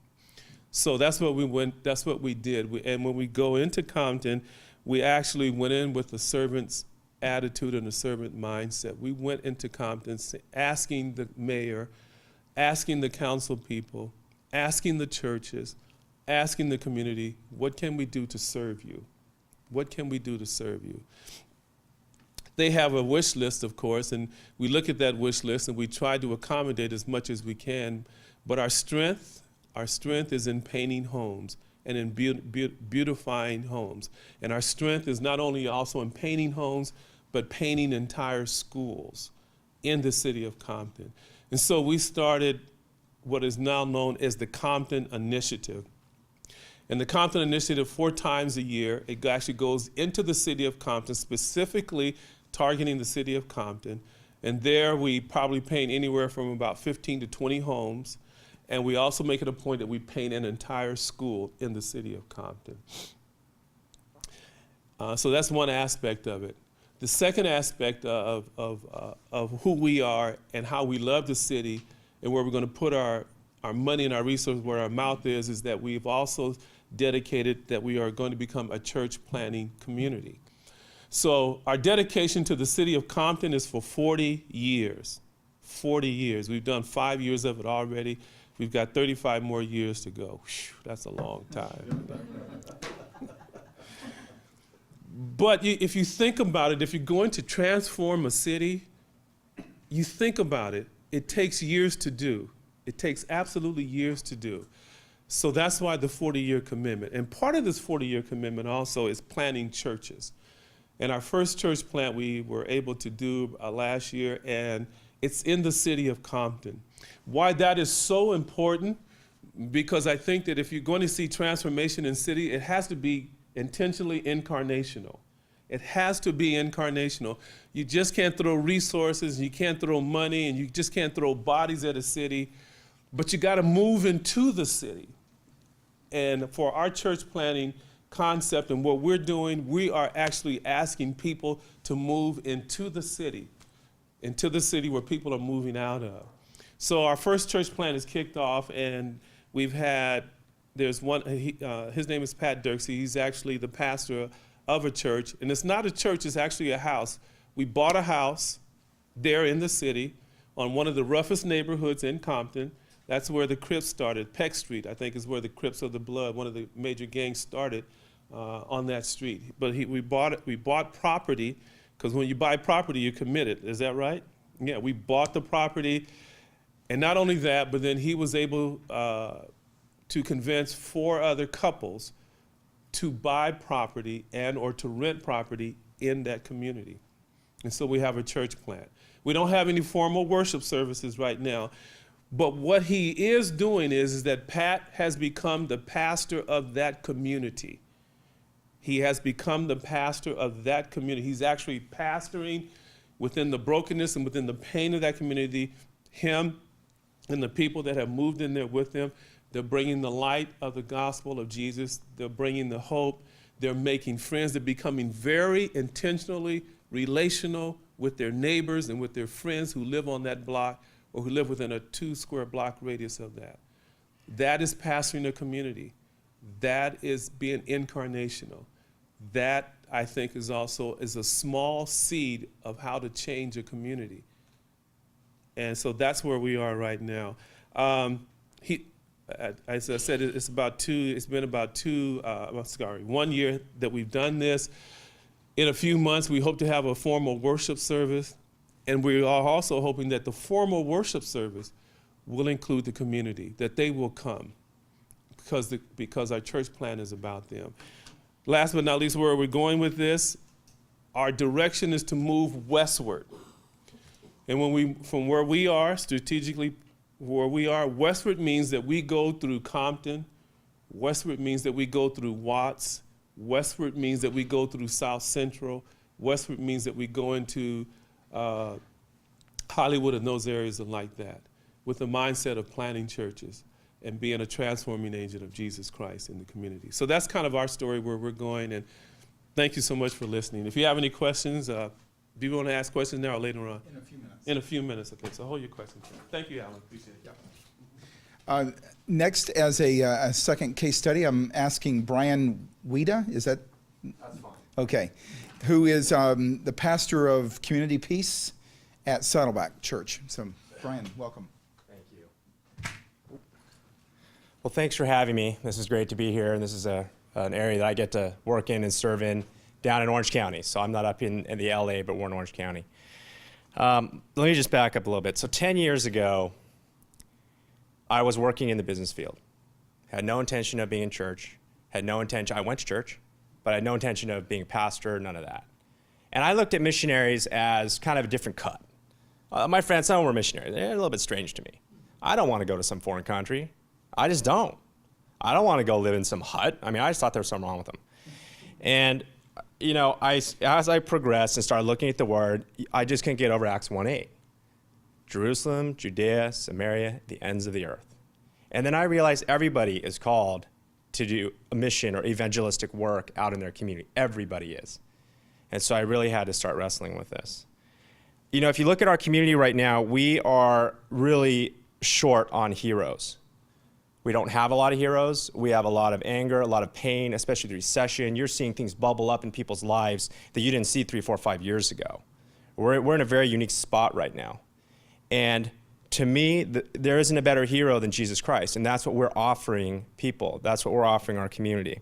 So that's what we did. And when we go into Compton, we actually went in with a servant's attitude and a servant mindset. We went into Compton asking the mayor, asking the council people, asking the churches, asking the community, what can we do to serve you? What can we do to serve you? They have a wish list, of course, and we look at that wish list and we try to accommodate as much as we can, but our strength is in painting homes and in beautifying homes. And our strength is not only also in painting homes, but painting entire schools in the city of Compton. And so we started what is now known as the Compton Initiative. And the Compton Initiative, 4 times a year, it actually goes into the city of Compton, specifically targeting the city of Compton. And there we probably paint anywhere from about 15 to 20 homes. And we also make it a point that we paint an entire school in the city of Compton. So that's one aspect of it. The second aspect of who we are and how we love the city and where we're going to put our money and our resources where our mouth is that we've also dedicated that we are going to become a church planting community. So our dedication to the city of Compton is for 40 years. 40 years. We've done 5 years of it already. We've got 35 more years to go. Whew, that's a long time. But if you think about it, if you're going to transform a city, you think about it, it takes years to do. It takes absolutely years to do. So that's why the 40-year commitment. And part of this 40-year commitment also is planting churches. And our first church plant we were able to do last year, and it's in the city of Compton. Why that is so important, because I think that if you're going to see transformation in city, it has to be intentionally incarnational. It has to be incarnational. You just can't throw resources, you can't throw money, and you just can't throw bodies at a city, but you got to move into the city. And for our church planting concept and what we're doing, we are actually asking people to move into the city where people are moving out of. So our first church plant is kicked off, and we've had, there's one, his name is Pat Dirksey. He's actually the pastor of a church, and it's not a church, it's actually a house. We bought a house there in the city on one of the roughest neighborhoods in Compton. That's where the Crips started. Peck Street, I think, is where the Crips of the Blood, one of the major gangs, started on that street. But we bought property, because when you buy property, you're committed. Is that right? Yeah, we bought the property, and not only that, but then he was able to convince 4 other couples to buy property and or to rent property in that community. And so we have a church plant. We don't have any formal worship services right now, but what he is doing is that Pat has become the pastor of that community. He has become the pastor of that community. He's actually pastoring within the brokenness and within the pain of that community. Him and the people that have moved in there with him, they're bringing the light of the gospel of Jesus. They're bringing the hope. They're making friends. They're becoming very intentionally relational with their neighbors and with their friends who live on that block or who live within a 2-square block radius of that. That is pastoring a community. That is being incarnational. That, I think, is also a small seed of how to change a community. And so that's where we are right now. As I said, it's been about 1 year that we've done this. In a few months, we hope to have a formal worship service, and we are also hoping that the formal worship service will include the community, that they will come, because our church plan is about them. Last but not least, where we're going with this, our direction is to move westward. And from where we are, strategically where we are, westward means that we go through Compton. Westward means that we go through Watts. Westward means that we go through South Central. Westward means that we go into Hollywood and those areas like that, with the mindset of planting churches and being a transforming agent of Jesus Christ in the community. So that's kind of our story, where we're going, and thank you so much for listening. If you have any questions, do you want to ask questions now or later on? In a few minutes. In a few minutes, okay. So hold your questions. Thank you, Alan. Appreciate it. Next, as a second case study, I'm asking Brian Wida. Is that? That's fine. Okay. Who is the pastor of Community Peace at Saddleback Church. So, Brian, welcome. Thank you. Well, thanks for having me. This is great to be here, and this is an area that I get to work in and serve in down in Orange County. So I'm not up in the LA, but we're in Orange County. Let me just back up a little bit. So 10 years ago, I was working in the business field. Had no intention of being in church. I went to church, but I had no intention of being a pastor, none of that. And I looked at missionaries as kind of a different cut. My friends, some were missionaries. They're a little bit strange to me. I don't want to go to some foreign country. I just don't. I don't want to go live in some hut. I just thought there was something wrong with them. And as I progressed and started looking at the word, I just couldn't get over Acts 1:8. Jerusalem, Judea, Samaria, the ends of the earth. And then I realized everybody is called to do a mission or evangelistic work out in their community. Everybody is. And so I really had to start wrestling with this. If you look at our community right now, we are really short on heroes. We don't have a lot of heroes. We have a lot of anger, a lot of pain, especially the recession. You're seeing things bubble up in people's lives that you didn't see 3, 4, 5 years ago. We're in a very unique spot right now. And to me, there isn't a better hero than Jesus Christ, and that's what we're offering people. That's what we're offering our community.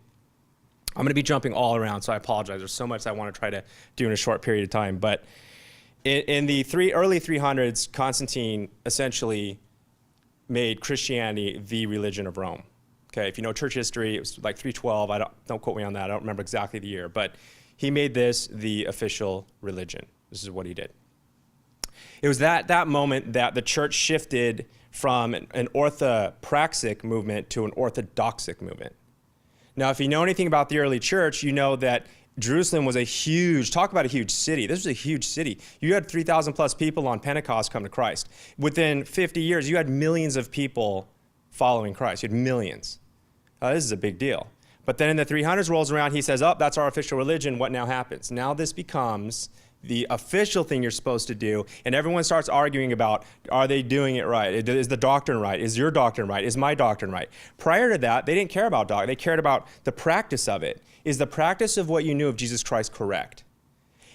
I'm going to be jumping all around, so I apologize. There's so much I want to try to do in a short period of time. But in the early 300s, Constantine essentially made Christianity the religion of Rome. Okay, if you know church history, it was like 312. Don't quote me on that. I don't remember exactly the year, but he made this the official religion. This is what he did. It was that moment that the church shifted from an orthopraxic movement to an orthodoxic movement. Now, if you know anything about the early church, you know that Jerusalem was talk about a huge city. This was a huge city. You had 3,000 plus people on Pentecost come to Christ. Within 50 years, you had millions of people following Christ. You had millions. This is a big deal. But then in the 300s rolls around, he says, that's our official religion. What now happens? Now this becomes the official thing you're supposed to do, and everyone starts arguing about, are they doing it right? Is the doctrine right? Is your doctrine right? Is my doctrine right? Prior to that, they didn't care about doctrine. They cared about the practice of it. Is the practice of what you knew of Jesus Christ correct?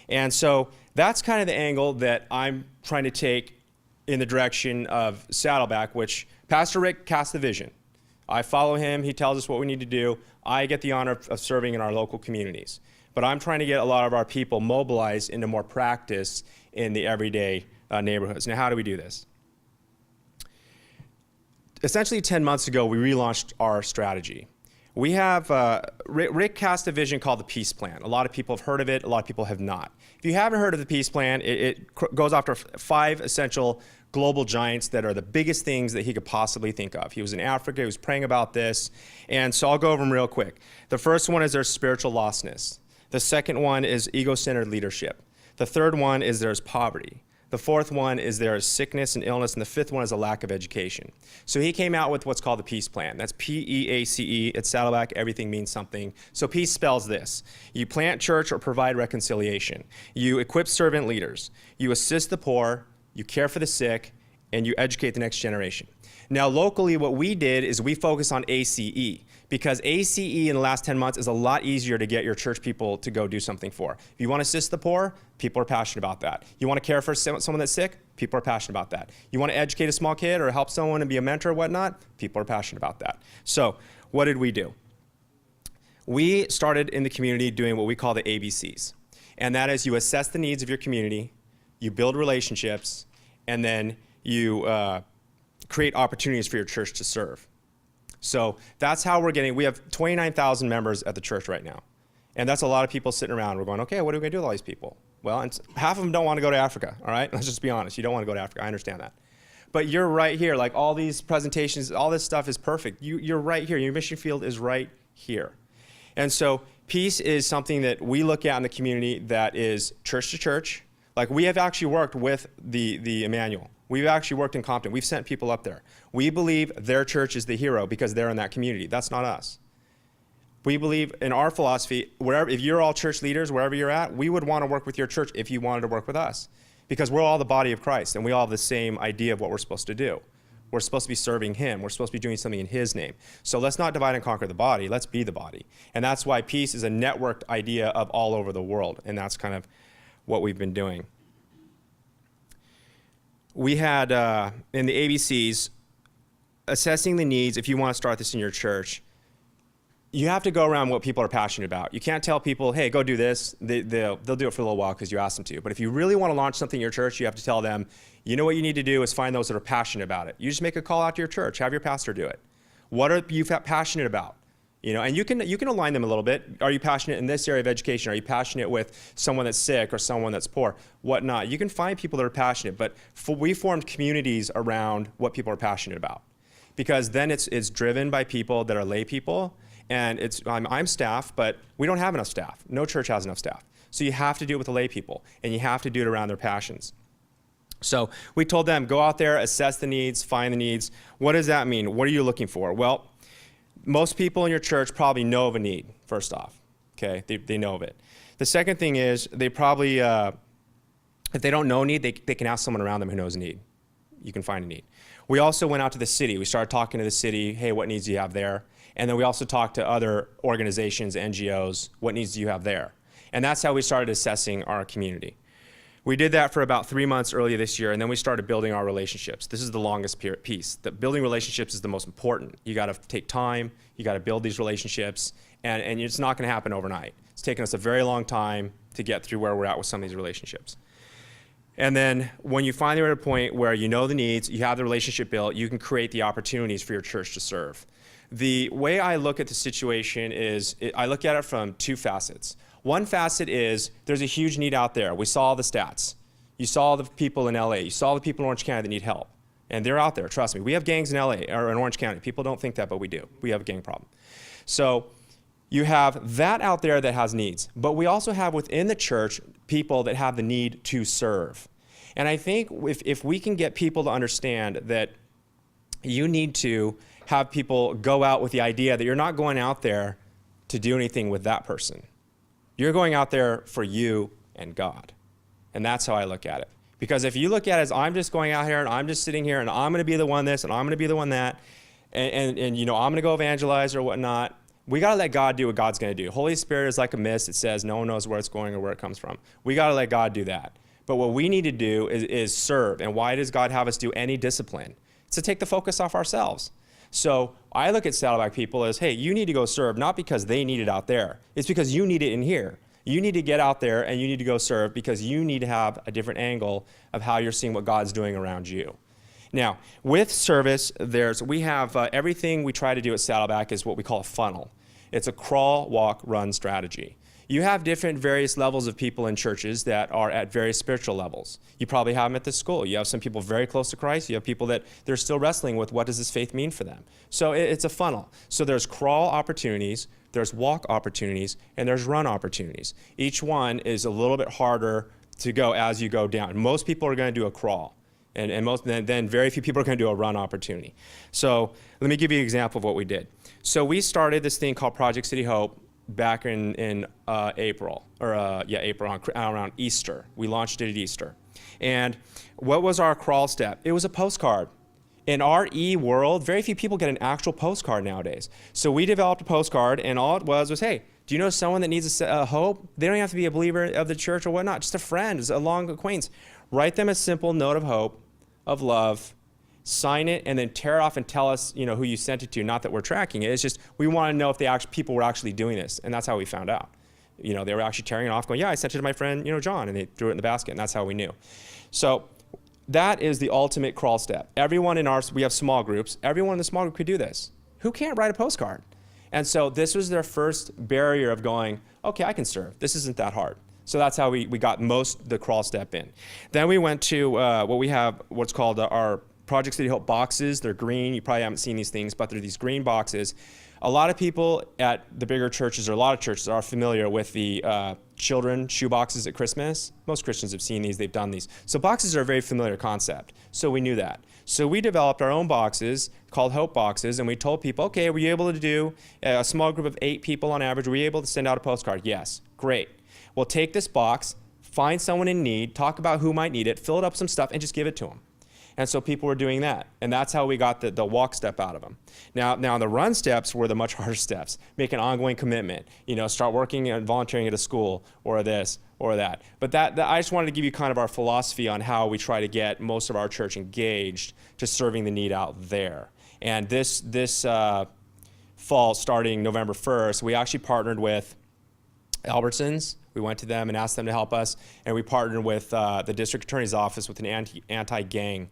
And so that's kind of the angle that I'm trying to take in the direction of Saddleback, which Pastor Rick cast the vision. I follow him. He tells us what we need to do. I get the honor of serving in our local communities. But I'm trying to get a lot of our people mobilized into more practice in the everyday neighborhoods. Now, how do we do this? Essentially, 10 months ago, we relaunched our strategy. We have, Rick cast a vision called the Peace Plan. A lot of people have heard of it. A lot of people have not. If you haven't heard of the Peace Plan, it goes after 5 essential global giants that are the biggest things that he could possibly think of. He was in Africa. He was praying about this. And so I'll go over them real quick. The first one is there's spiritual lostness. The second one is ego-centered leadership. The third one is there's poverty. The fourth one is there is sickness and illness, and the fifth one is a lack of education. So he came out with what's called the Peace Plan. That's P-E-A-C-E. It's Saddleback. Everything means something. So peace spells this. You plant church or provide reconciliation. You equip servant leaders. You assist the poor. You care for the sick. And you educate the next generation. Now, locally, what we did is we focus on ACE, because ACE in the last 10 months is a lot easier to get your church people to go do something for. If you want to assist the poor, people are passionate about that. You want to care for someone that's sick, people are passionate about that. You want to educate a small kid or help someone and be a mentor or whatnot, people are passionate about that. So what did we do? We started in the community doing what we call the ABCs. And that is you assess the needs of your community, you build relationships, and then you create opportunities for your church to serve. So that's how we're getting, we have 29,000 members at the church right now. And that's a lot of people sitting around. We're going, okay, what are we going to do with all these people? Well, and half of them don't want to go to Africa, all right? Let's just be honest. You don't want to go to Africa. I understand that. But you're right here. Like all these presentations, all this stuff is perfect. You're right here. Your mission field is right here. And so peace is something that we look at in the community that is church to church. Like we have actually worked with the Emmanuel. We've actually worked in Compton. We've sent people up there. We believe their church is the hero because they're in that community. That's not us. We believe in our philosophy, if you're all church leaders, wherever you're at, we would want to work with your church if you wanted to work with us. Because we're all the body of Christ, and we all have the same idea of what we're supposed to do. We're supposed to be serving him. We're supposed to be doing something in his name. So let's not divide and conquer the body. Let's be the body. And that's why peace is a networked idea of all over the world. And that's kind of what we've been doing. We had, in the ABCs, assessing the needs. If you want to start this in your church, you have to go around what people are passionate about. You can't tell people, hey, go do this. They'll do it for a little while because you asked them to. But if you really want to launch something in your church, you have to tell them, you know what you need to do is find those that are passionate about it. You just make a call out to your church. Have your pastor do it. What are you passionate about? You know, and you can align them a little bit. Are you passionate in this area of education? Are you passionate with someone that's sick or someone that's poor? Whatnot. You can find people that are passionate, but we formed communities around what people are passionate about, because then it's driven by people that are lay people, and I'm staff, but we don't have enough staff. No church has enough staff, so you have to do it with the lay people, and you have to do it around their passions. So we told them, go out there, assess the needs, find the needs. What does that mean? What are you looking for? Well, most people in your church probably know of a need, first off, okay? They know of it. The second thing is they probably, if they don't know a need, they can ask someone around them who knows a need. You can find a need. We also went out to the city. We started talking to the city, hey, what needs do you have there? And then we also talked to other organizations, NGOs, what needs do you have there? And that's how we started assessing our community. We did that for about 3 months earlier this year, and then we started building our relationships. This is the longest piece. Building relationships is the most important. You got to take time. You got to build these relationships, and it's not going to happen overnight. It's taken us a very long time to get through where we're at with some of these relationships. And then when you finally are at a point where you know the needs, you have the relationship built, you can create the opportunities for your church to serve. The way I look at the situation is I look at it from 2 facets. One facet is there's a huge need out there. We saw the stats. You saw the people in LA. You saw the people in Orange County that need help. And they're out there, trust me. We have gangs in LA or in Orange County. People don't think that, but we do. We have a gang problem. So You have that out there that has needs, but we also have within the church people that have the need to serve. And I think if we can get people to understand that you need to have people go out with the idea that you're not going out there to do anything with that person. You're going out there for you and God. And that's how I look at it. Because if you look at it as I'm just going out here and I'm just sitting here and I'm going to be the one this and I'm going to be the one that, and you know, I'm going to go evangelize or whatnot, we got to let God do what God's going to do. Holy Spirit is like a mist. It says no one knows where it's going or where it comes from. We got to let God do that. But what we need to do is serve. And why does God have us do any discipline? It's to take the focus off ourselves. So I look at Saddleback people as, hey, you need to go serve, not because they need it out there. It's because you need it in here. You need to get out there and you need to go serve because you need to have a different angle of how you're seeing what God's doing around you. Now, with service, we have everything we try to do at Saddleback is what we call a funnel. It's a crawl, walk, run strategy. You have different various levels of people in churches that are at various spiritual levels. You probably have them at the school. You have some people very close to Christ. You have people that they're still wrestling with what does this faith mean for them. So it's a funnel. So there's crawl opportunities, there's walk opportunities, and there's run opportunities. Each one is a little bit harder to go as you go down. Most people are going to do a crawl. And then very few people are going to do a run opportunity. So let me give you an example of what we did. So we started this thing called Project City Hope back in April, around Easter. We launched it at Easter. And what was our crawl step? It was a postcard. In our e-world, very few people get an actual postcard nowadays. So we developed a postcard, and all it was, hey, do you know someone that needs a hope? They don't have to be a believer of the church or whatnot, just a friend, a long acquaintance. Write them a simple note of hope, of love, sign it, and then tear it off and tell us, who you sent it to. Not that we're tracking it. It's just we want to know if people were actually doing this, and that's how we found out. They were actually tearing it off, going, yeah, I sent it to my friend, John, and they threw it in the basket, and that's how we knew. So that is the ultimate crawl step. Everyone we have small groups. Everyone in the small group could do this. Who can't write a postcard? And so this was their first barrier of going, okay, I can serve. This isn't that hard. So that's how we got the crawl step in. Then we went to what's called our Project City Hope boxes. They're green. You probably haven't seen these things, but they're these green boxes. A lot of people at the bigger churches, or a lot of churches, are familiar with the children shoe boxes at Christmas. Most Christians have seen these. They've done these. So boxes are a very familiar concept. So we knew that. So we developed our own boxes called Hope Boxes, and we told people, okay, were you able to do a small group of 8 people on average? Were you able to send out a postcard? Yes. Great. Well, take this box, find someone in need, talk about who might need it, fill it up some stuff, and just give it to them. And so people were doing that. And that's how we got the walk step out of them. Now the run steps were the much harder steps. Make an ongoing commitment. Start working and volunteering at a school or this or that. But that I just wanted to give you kind of our philosophy on how we try to get most of our church engaged to serving the need out there. And this fall, starting November 1st, we actually partnered with Albertsons. We went to them and asked them to help us, and we partnered with the district attorney's office with an anti-gang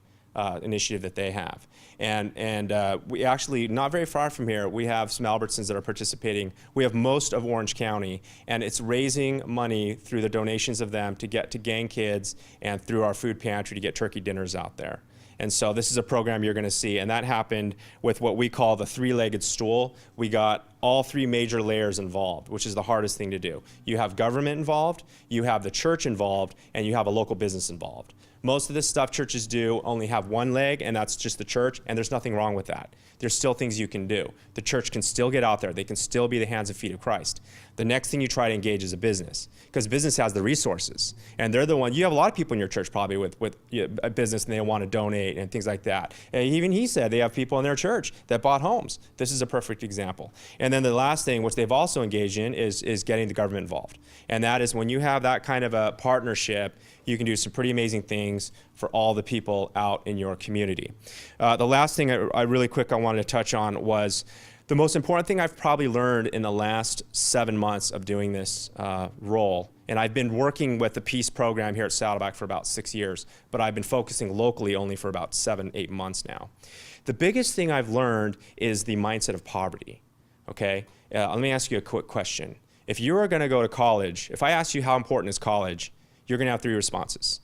initiative that they have. And we actually, not very far from here, we have some Albertsons that are participating. We have most of Orange County, and it's raising money through the donations of them to get to gang kids and through our food pantry to get turkey dinners out there. And so this is a program you're going to see, and that happened with what we call the 3-legged stool. We got all 3 major layers involved, which is the hardest thing to do. You have government involved, you have the church involved, and you have a local business involved. Most of this stuff churches do only have one leg, and that's just the church, and there's nothing wrong with that. There's still things you can do. The church can still get out there. They can still be the hands and feet of Christ. The next thing you try to engage is a business, because business has the resources, and they're the one. You have a lot of people in your church probably with a business, and they want to donate and things like that. And even he said they have people in their church that bought homes. This is a perfect example. And then the last thing, which they've also engaged in, is getting the government involved. And that is when you have that kind of a partnership, you can do some pretty amazing things for all the people out in your community. The last thing I wanted to touch on was the most important thing I've probably learned in the last 7 months of doing this role. And I've been working with the Peace program here at Saddleback for about 6 years, but I've been focusing locally only for about 7-8 months now. The biggest thing I've learned is the mindset of poverty, okay? Let me ask you a quick question. If you are gonna go to college, if I ask you how important is college, you're gonna have 3 responses.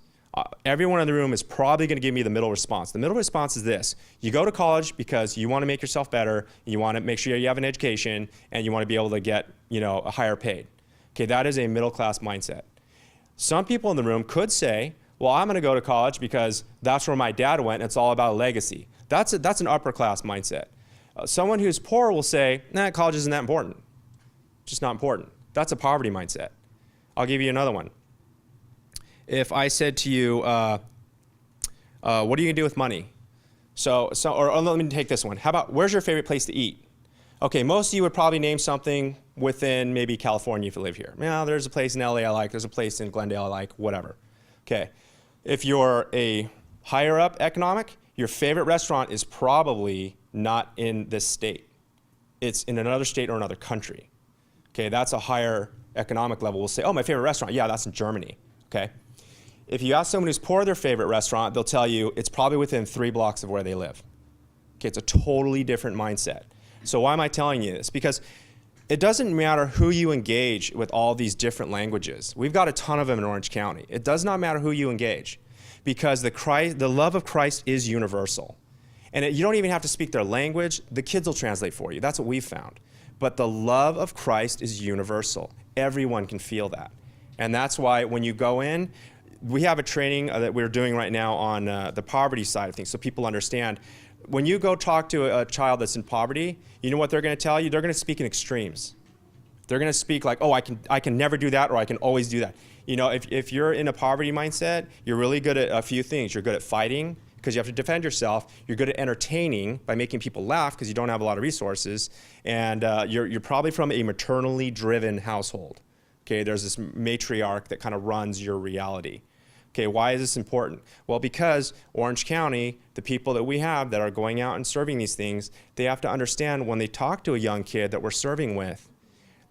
Everyone in the room is probably going to give me the middle response. The middle response is this. You go to college because you want to make yourself better, you want to make sure you have an education, and you want to be able to get, a higher paid. Okay, that is a middle class mindset. Some people in the room could say, well, I'm going to go to college because that's where my dad went, and it's all about legacy. That's an upper class mindset. Someone who's poor will say, nah, college isn't that important. Just not important. That's a poverty mindset. I'll give you another one. If I said to you, what are you going to do with money? Or let me take this one. How about, where's your favorite place to eat? Okay, most of you would probably name something within maybe California if you live here. Yeah, there's a place in LA I like, there's a place in Glendale I like, whatever. Okay, if you're a higher up economic, your favorite restaurant is probably not in this state. It's in another state or another country. Okay, that's a higher economic level. We'll say, oh, my favorite restaurant, yeah, that's in Germany. Okay. If you ask someone who's poor their favorite restaurant, they'll tell you it's probably within 3 blocks of where they live. Okay, it's a totally different mindset. So why am I telling you this? Because it doesn't matter who you engage with all these different languages. We've got a ton of them in Orange County. It does not matter who you engage, because the love of Christ is universal. And you don't even have to speak their language. The kids will translate for you. That's what we've found. But the love of Christ is universal. Everyone can feel that. And that's why when you go in, we have a training that we're doing right now on the poverty side of things, so people understand. When you go talk to a child that's in poverty, you know what they're going to tell you? They're going to speak in extremes. They're going to speak like, oh, I can never do that, or I can always do that. If you're in a poverty mindset, you're really good at a few things. You're good at fighting, because you have to defend yourself. You're good at entertaining by making people laugh, because you don't have a lot of resources. And you're probably from a maternally driven household. Okay, there's this matriarch that kind of runs your reality. Okay, why is this important? Well, because Orange County, the people that we have that are going out and serving these things, they have to understand when they talk to a young kid that we're serving with,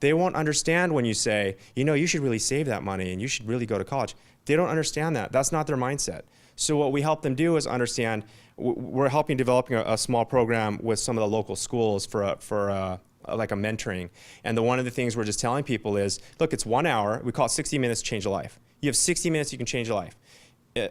they won't understand when you say, you should really save that money and you should really go to college. They don't understand that. That's not their mindset. So what we help them do is understand, we're helping developing a small program with some of the local schools for like a mentoring. And one of the things we're just telling people is, look, it's 1 hour. We call it 60 minutes to change a life. You have 60 minutes, you can change a life.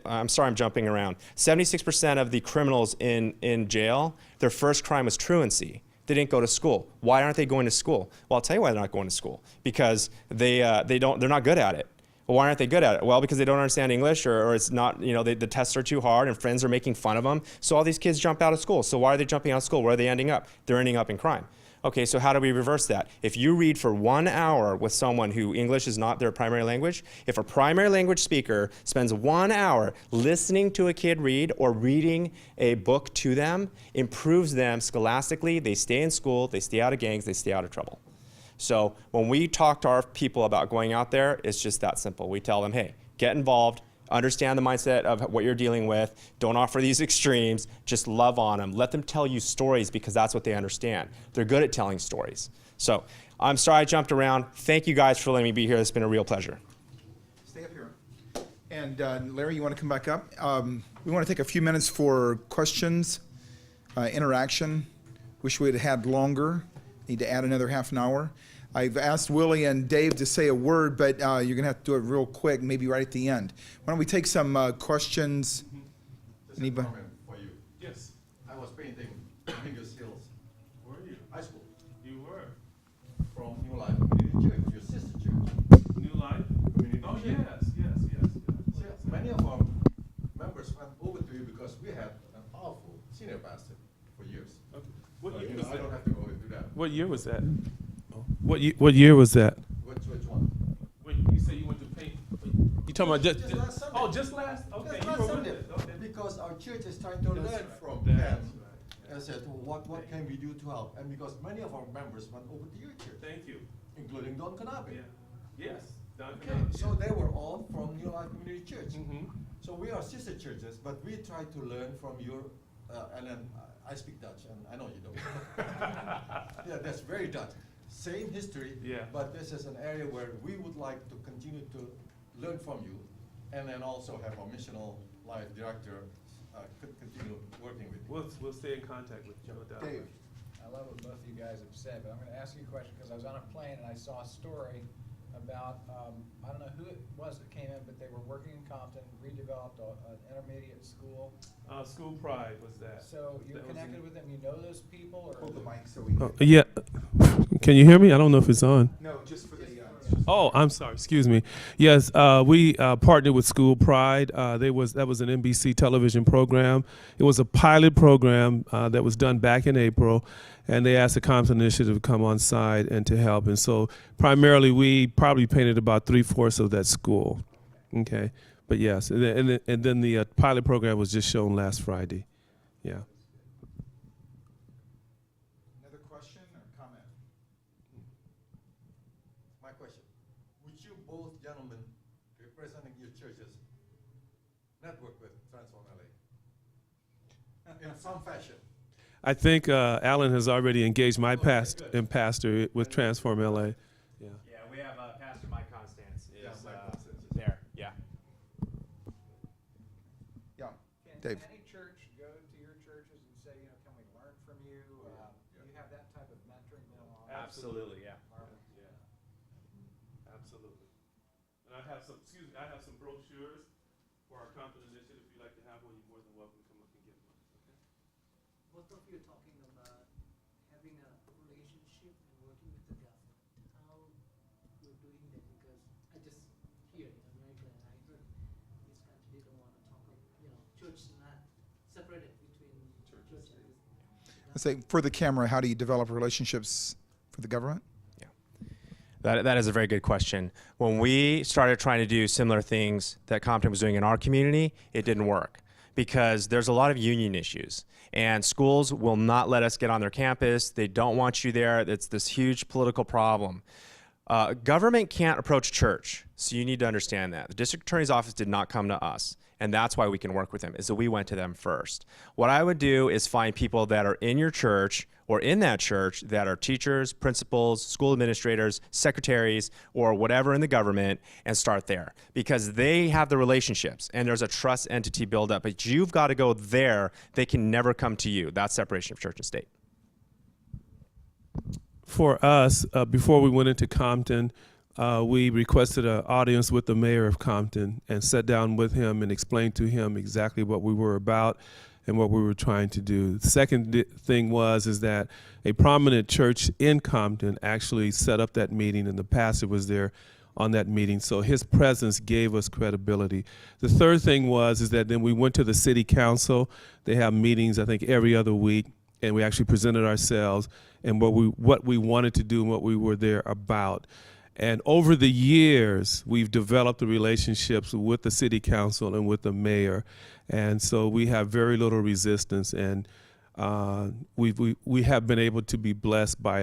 I'm sorry, I'm jumping around. 76% of the criminals in jail, their first crime was truancy. They didn't go to school. Why aren't they going to school? Well, I'll tell you why they're not going to school. Because they're not good at it. Well, why aren't they good at it? Well, because they don't understand English, or it's not, the tests are too hard and friends are making fun of them. So all these kids jump out of school. So why are they jumping out of school? Where are they ending up? They're ending up in crime. Okay, so how do we reverse that? If you read for 1 hour with someone who English is not their primary language, if a primary language speaker spends 1 hour listening to a kid read or reading a book to them, improves them scholastically, they stay in school, they stay out of gangs, they stay out of trouble. So when we talk to our people about going out there, it's just that simple. We tell them, hey, get involved, understand the mindset of what you're dealing with. Don't offer these extremes. Just love on them. Let them tell you stories, because that's what they understand. They're good at telling stories. So I'm sorry I jumped around. Thank you guys for letting me be here. It's been a real pleasure. Stay up here. And Larry, you want to come back up? We want to take a few minutes for questions, interaction. Wish we'd had longer. Need to add another half an hour. I've asked Willie and Dave to say a word, but you're going to have to do it real quick, maybe right at the end. Why don't we take some questions? Just a comment for you. Yes. I was painting Mingus Hills Were you? High School You were. from New Life Community Church, your sister church. New Life? Community Oh, church. yes. See, many of our members went over to you because we had an powerful senior pastor for years. Okay. What So, year was I that? don't have to go into that. What year was that? What year was that? Which one? When you say you went to paint, you talking about Just last Sunday. Oh, just last. Okay, Just you last were Sunday. with it. Okay. Because our church is trying to learn right. from That's them. right. And said, what can we do to help? And because many of our members went over to your church, Thank you. including Don Kanabe. Yeah. Yes. Okay, so they were all from New Life Community Church. Mm-hmm. So we are sister churches, but we try to learn from your, and then I speak Dutch, and I know you don't. Yeah, that's very Dutch. Same history, Yeah. but this is an area where we would like to continue to learn from you, and then also have our missional life director continue working with you. We'll stay in contact with you. No doubt. Dave. I love what both of you guys have said, but I'm going to ask you a question because I was on a plane and I saw a story about, I don't know who it was that came in, but they were working in Compton, redeveloped an intermediate school. School Pride was that. So you're That was connected with them, you know those people, or? Hold the mic so we can. Yeah. Can you hear me? I don't know if it's on. No, just for the. Oh, I'm sorry. Excuse me. Yes, we partnered with School Pride. That was an NBC television program. It was a pilot program that was done back in April, and they asked the Compton Initiative to come on site and to help. And so primarily we probably painted about 3/4 of that school. Okay. But yes, and then the pilot program was just shown last Friday. Yeah. Another question or comment? My question, would you both gentlemen representing your churches network with Transform LA? In some fashion. I think Alan has already engaged my pastor with Transform LA. Yeah. Yeah, we have Pastor Mike Constance Yeah, is Mike Constance. there. Yeah. Yeah. Can Dave. any church go to your churches and say, can we learn from you? You have that type of mentoring going on? Absolutely, yeah. Marvin? Yeah. Absolutely. And I have some brochures for our Compton Initiative. If you'd like to have one, you're more than welcome to come up and get one. Okay. Both of you are talking about having a relationship and working with the government. How you're doing that? Because I just here in America, and I heard this country don't want to talk of, church is not separated between church and Let's say for the camera, how do you develop relationships for the government? That is a very good question. When we started trying to do similar things that Compton was doing in our community, it didn't work because there's a lot of union issues. And schools will not let us get on their campus. They don't want you there. It's this huge political problem. Government can't approach church, so you need to understand that. The district attorney's office did not come to us, and that's why we can work with them, is that we went to them first. What I would do is find people that are in your church or in that church that are teachers, principals, school administrators, secretaries, or whatever in the government, and start there. Because they have the relationships, and there's a trust entity build up. But you've got to go there. They can never come to you. That's separation of church and state. For us, before we went into Compton, we requested an audience with the mayor of Compton and sat down with him and explained to him exactly what we were about and what we were trying to do. The second thing is that a prominent church in Compton actually set up that meeting, and the pastor was there on that meeting, so his presence gave us credibility. The third thing is that then we went to the city council. They have meetings, I think, every other week, and we actually presented ourselves and what we wanted to do and what we were there about. And over the years, we've developed the relationships with the city council and with the mayor. And so we have very little resistance, and we have been able to be blessed by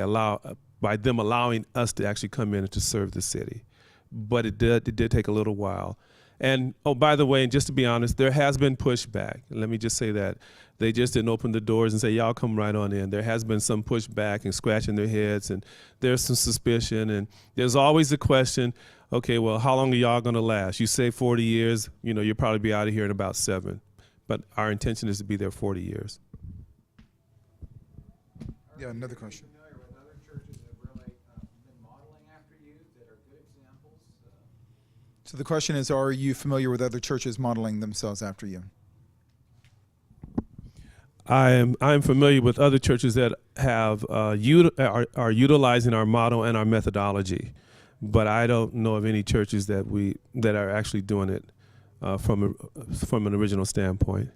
them allowing us to actually come in and to serve the city. But it did take a little while. And, oh, by the way, and just to be honest, there has been pushback. Let me just say that. They just didn't open the doors and say, y'all come right on in. There has been some pushback and scratching their heads, and there's some suspicion. And there's always the question, okay, well, how long are y'all going to last? You say 40 years, you'll probably be out of here in about 7. But our intention is to be there 40 years. Yeah, another question. Are you familiar with other churches that have really been modeling after you that are good examples? So the question is, are you familiar with other churches modeling themselves after you? I'm familiar with other churches that have are utilizing our model and our methodology, but I don't know of any churches that are actually doing it from an original standpoint.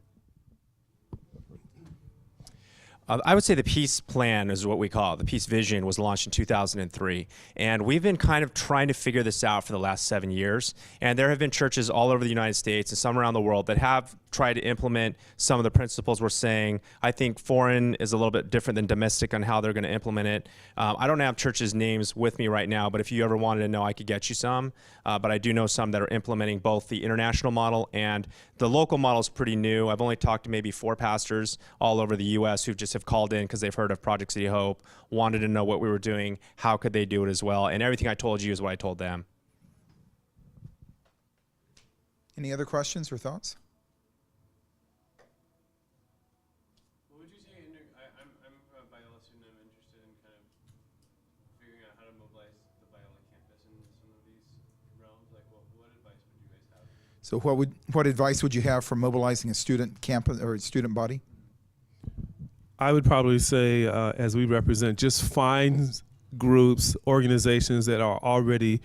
I would say the peace plan is what we call it. The peace vision was launched in 2003. And we've been kind of trying to figure this out for the last 7 years. And there have been churches all over the United States and some around the world that have tried to implement some of the principles we're saying. I think foreign is a little bit different than domestic on how they're going to implement it. I don't have churches' names with me right now, but if you ever wanted to know, I could get you some. But I do know some that are implementing both the international model and the local model is pretty new. I've only talked to maybe 4 pastors all over the U.S. who just have called in because they've heard of Project City Hope, wanted to know what we were doing, how could they do it as well, and everything I told you is what I told them. Any other questions or thoughts? What would you say, I'm a Biola student, I'm interested in kind of figuring out how to mobilize the Biola campus in some of these realms, like what advice would you guys have? So what advice would you have for mobilizing a student campus or a student body? I would probably say, as we represent, just find groups, organizations that are already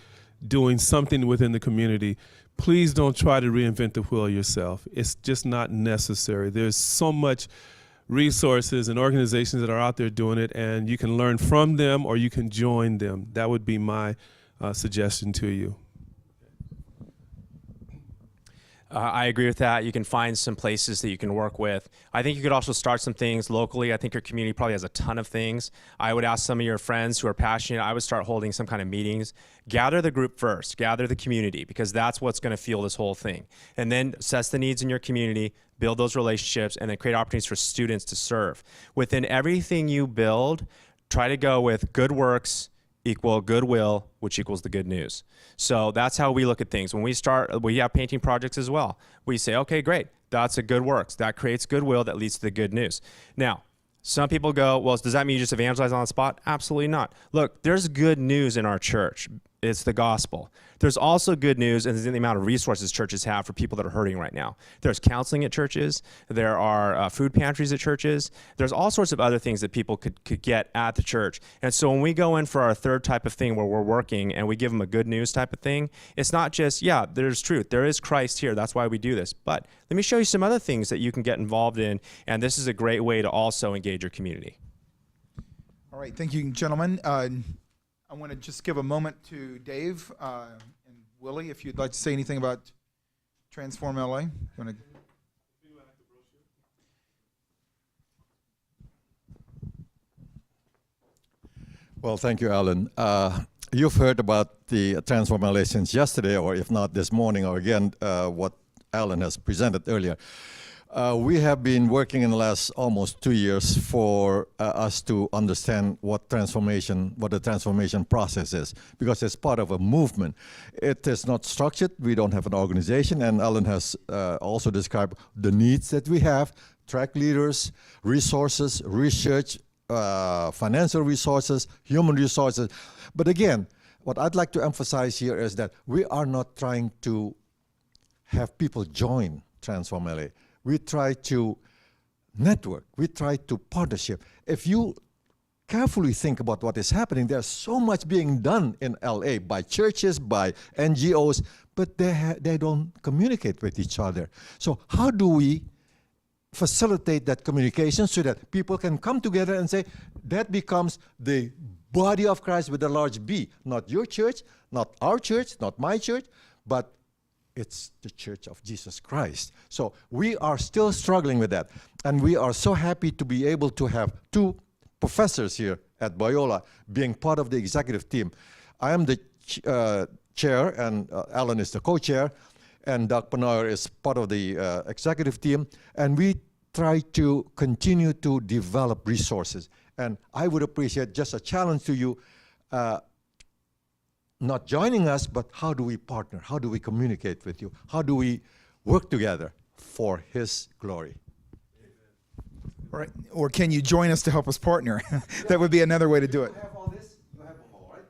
doing something within the community. Please don't try to reinvent the wheel yourself. It's just not necessary. There's so much resources and organizations that are out there doing it, and you can learn from them or you can join them. That would be my suggestion to you. I agree with that. You can find some places that you can work with. I think you could also start some things locally. I think your community probably has a ton of things. I would ask some of your friends who are passionate, I would start holding some kind of meetings. Gather the group first, gather the community, because that's what's going to fuel this whole thing. And then assess the needs in your community, build those relationships, and then create opportunities for students to serve. Within everything you build, try to go with good works equal goodwill, which equals the good news. So that's how we look at things. When we start, we have painting projects as well. We say, okay, great, that's a good works. That creates goodwill that leads to the good news. Now, some people go, well, does that mean you just evangelize on the spot? Absolutely not. Look, there's good news in our church. It's the gospel. There's also good news in the amount of resources churches have for people that are hurting right now. There's counseling at churches. There are food pantries at churches. There's all sorts of other things that people could get at the church. And so when we go in for our third type of thing where we're working and we give them a good news type of thing, it's not just, yeah, there's truth. There is Christ here. That's why we do this. But let me show you some other things that you can get involved in. And this is a great way to also engage your community. All right, thank you, gentlemen. I want to just give a moment to Dave and Willie, if you'd like to say anything about Transform LA. You want to... Well, thank you, Alan. You've heard about the transformations yesterday, or if not this morning, or again, what Alan has presented earlier. We have been working in the last almost 2 years for us to understand what the transformation process is, because it's part of a movement. It is not structured. We don't have an organization, and Alan has also described the needs that we have: track leaders, resources, research, financial resources, human resources. But again, what I'd like to emphasize here is that we are not trying to have people join Transform LA. We try to network. We try to partnership. If you carefully think about what is happening, there's so much being done in LA by churches, by NGOs, but they don't communicate with each other. So how do we facilitate that communication so that people can come together and say, that becomes the body of Christ with a large B? Not your church, not our church, not my church, but it's the Church of Jesus Christ. So we are still struggling with that. And we are so happy to be able to have two professors here at Biola being part of the executive team. I am the chair, and Alan is the co-chair, and Doug Panoyer is part of the executive team. And we try to continue to develop resources. And I would appreciate just a challenge to you, not joining us, but how do we partner? How do we communicate with you? How do we work together for His glory? All right. Or can you join us to help us partner? That would be another way to do it. You have all this? You have them all, right?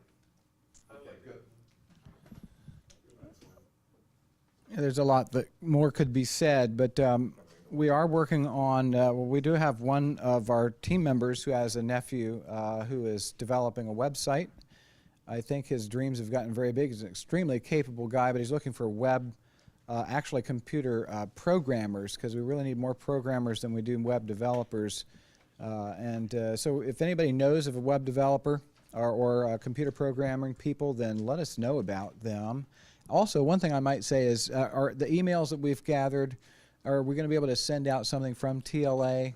Okay, good. Yeah, there's a lot that more could be said, but we are working on, we do have one of our team members who has a nephew who is developing a website. I think his dreams have gotten very big. He's an extremely capable guy, but he's looking for actually computer programmers, because we really need more programmers than we do web developers. So if anybody knows of a web developer or computer programming people, then let us know about them. Also, one thing I might say is are the emails that we've gathered, are we going to be able to send out something from TLA?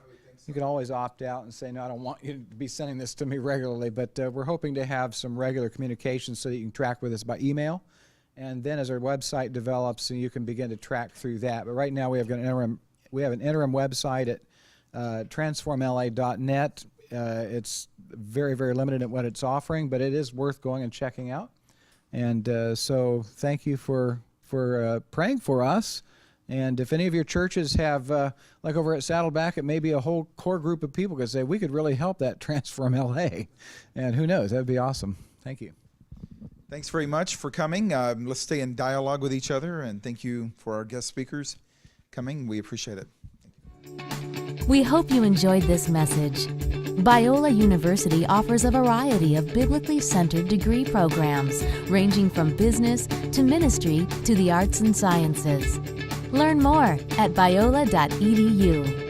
You can always opt out and say, no, I don't want you to be sending this to me regularly, but we're hoping to have some regular communication so that you can track with us by email. And then as our website develops, you can begin to track through that. But right now we have an interim website at transformla.net. It's very, very limited at what it's offering, but it is worth going and checking out. And so thank you for praying for us. And if any of your churches have, like over at Saddleback, it may be a whole core group of people could say, we could really help that Transform LA. And who knows, that would be awesome. Thank you. Thanks very much for coming. Let's stay in dialogue with each other, and thank you for our guest speakers coming. We appreciate it. We hope you enjoyed this message. Biola University offers a variety of biblically centered degree programs, ranging from business to ministry to the arts and sciences. Learn more at biola.edu.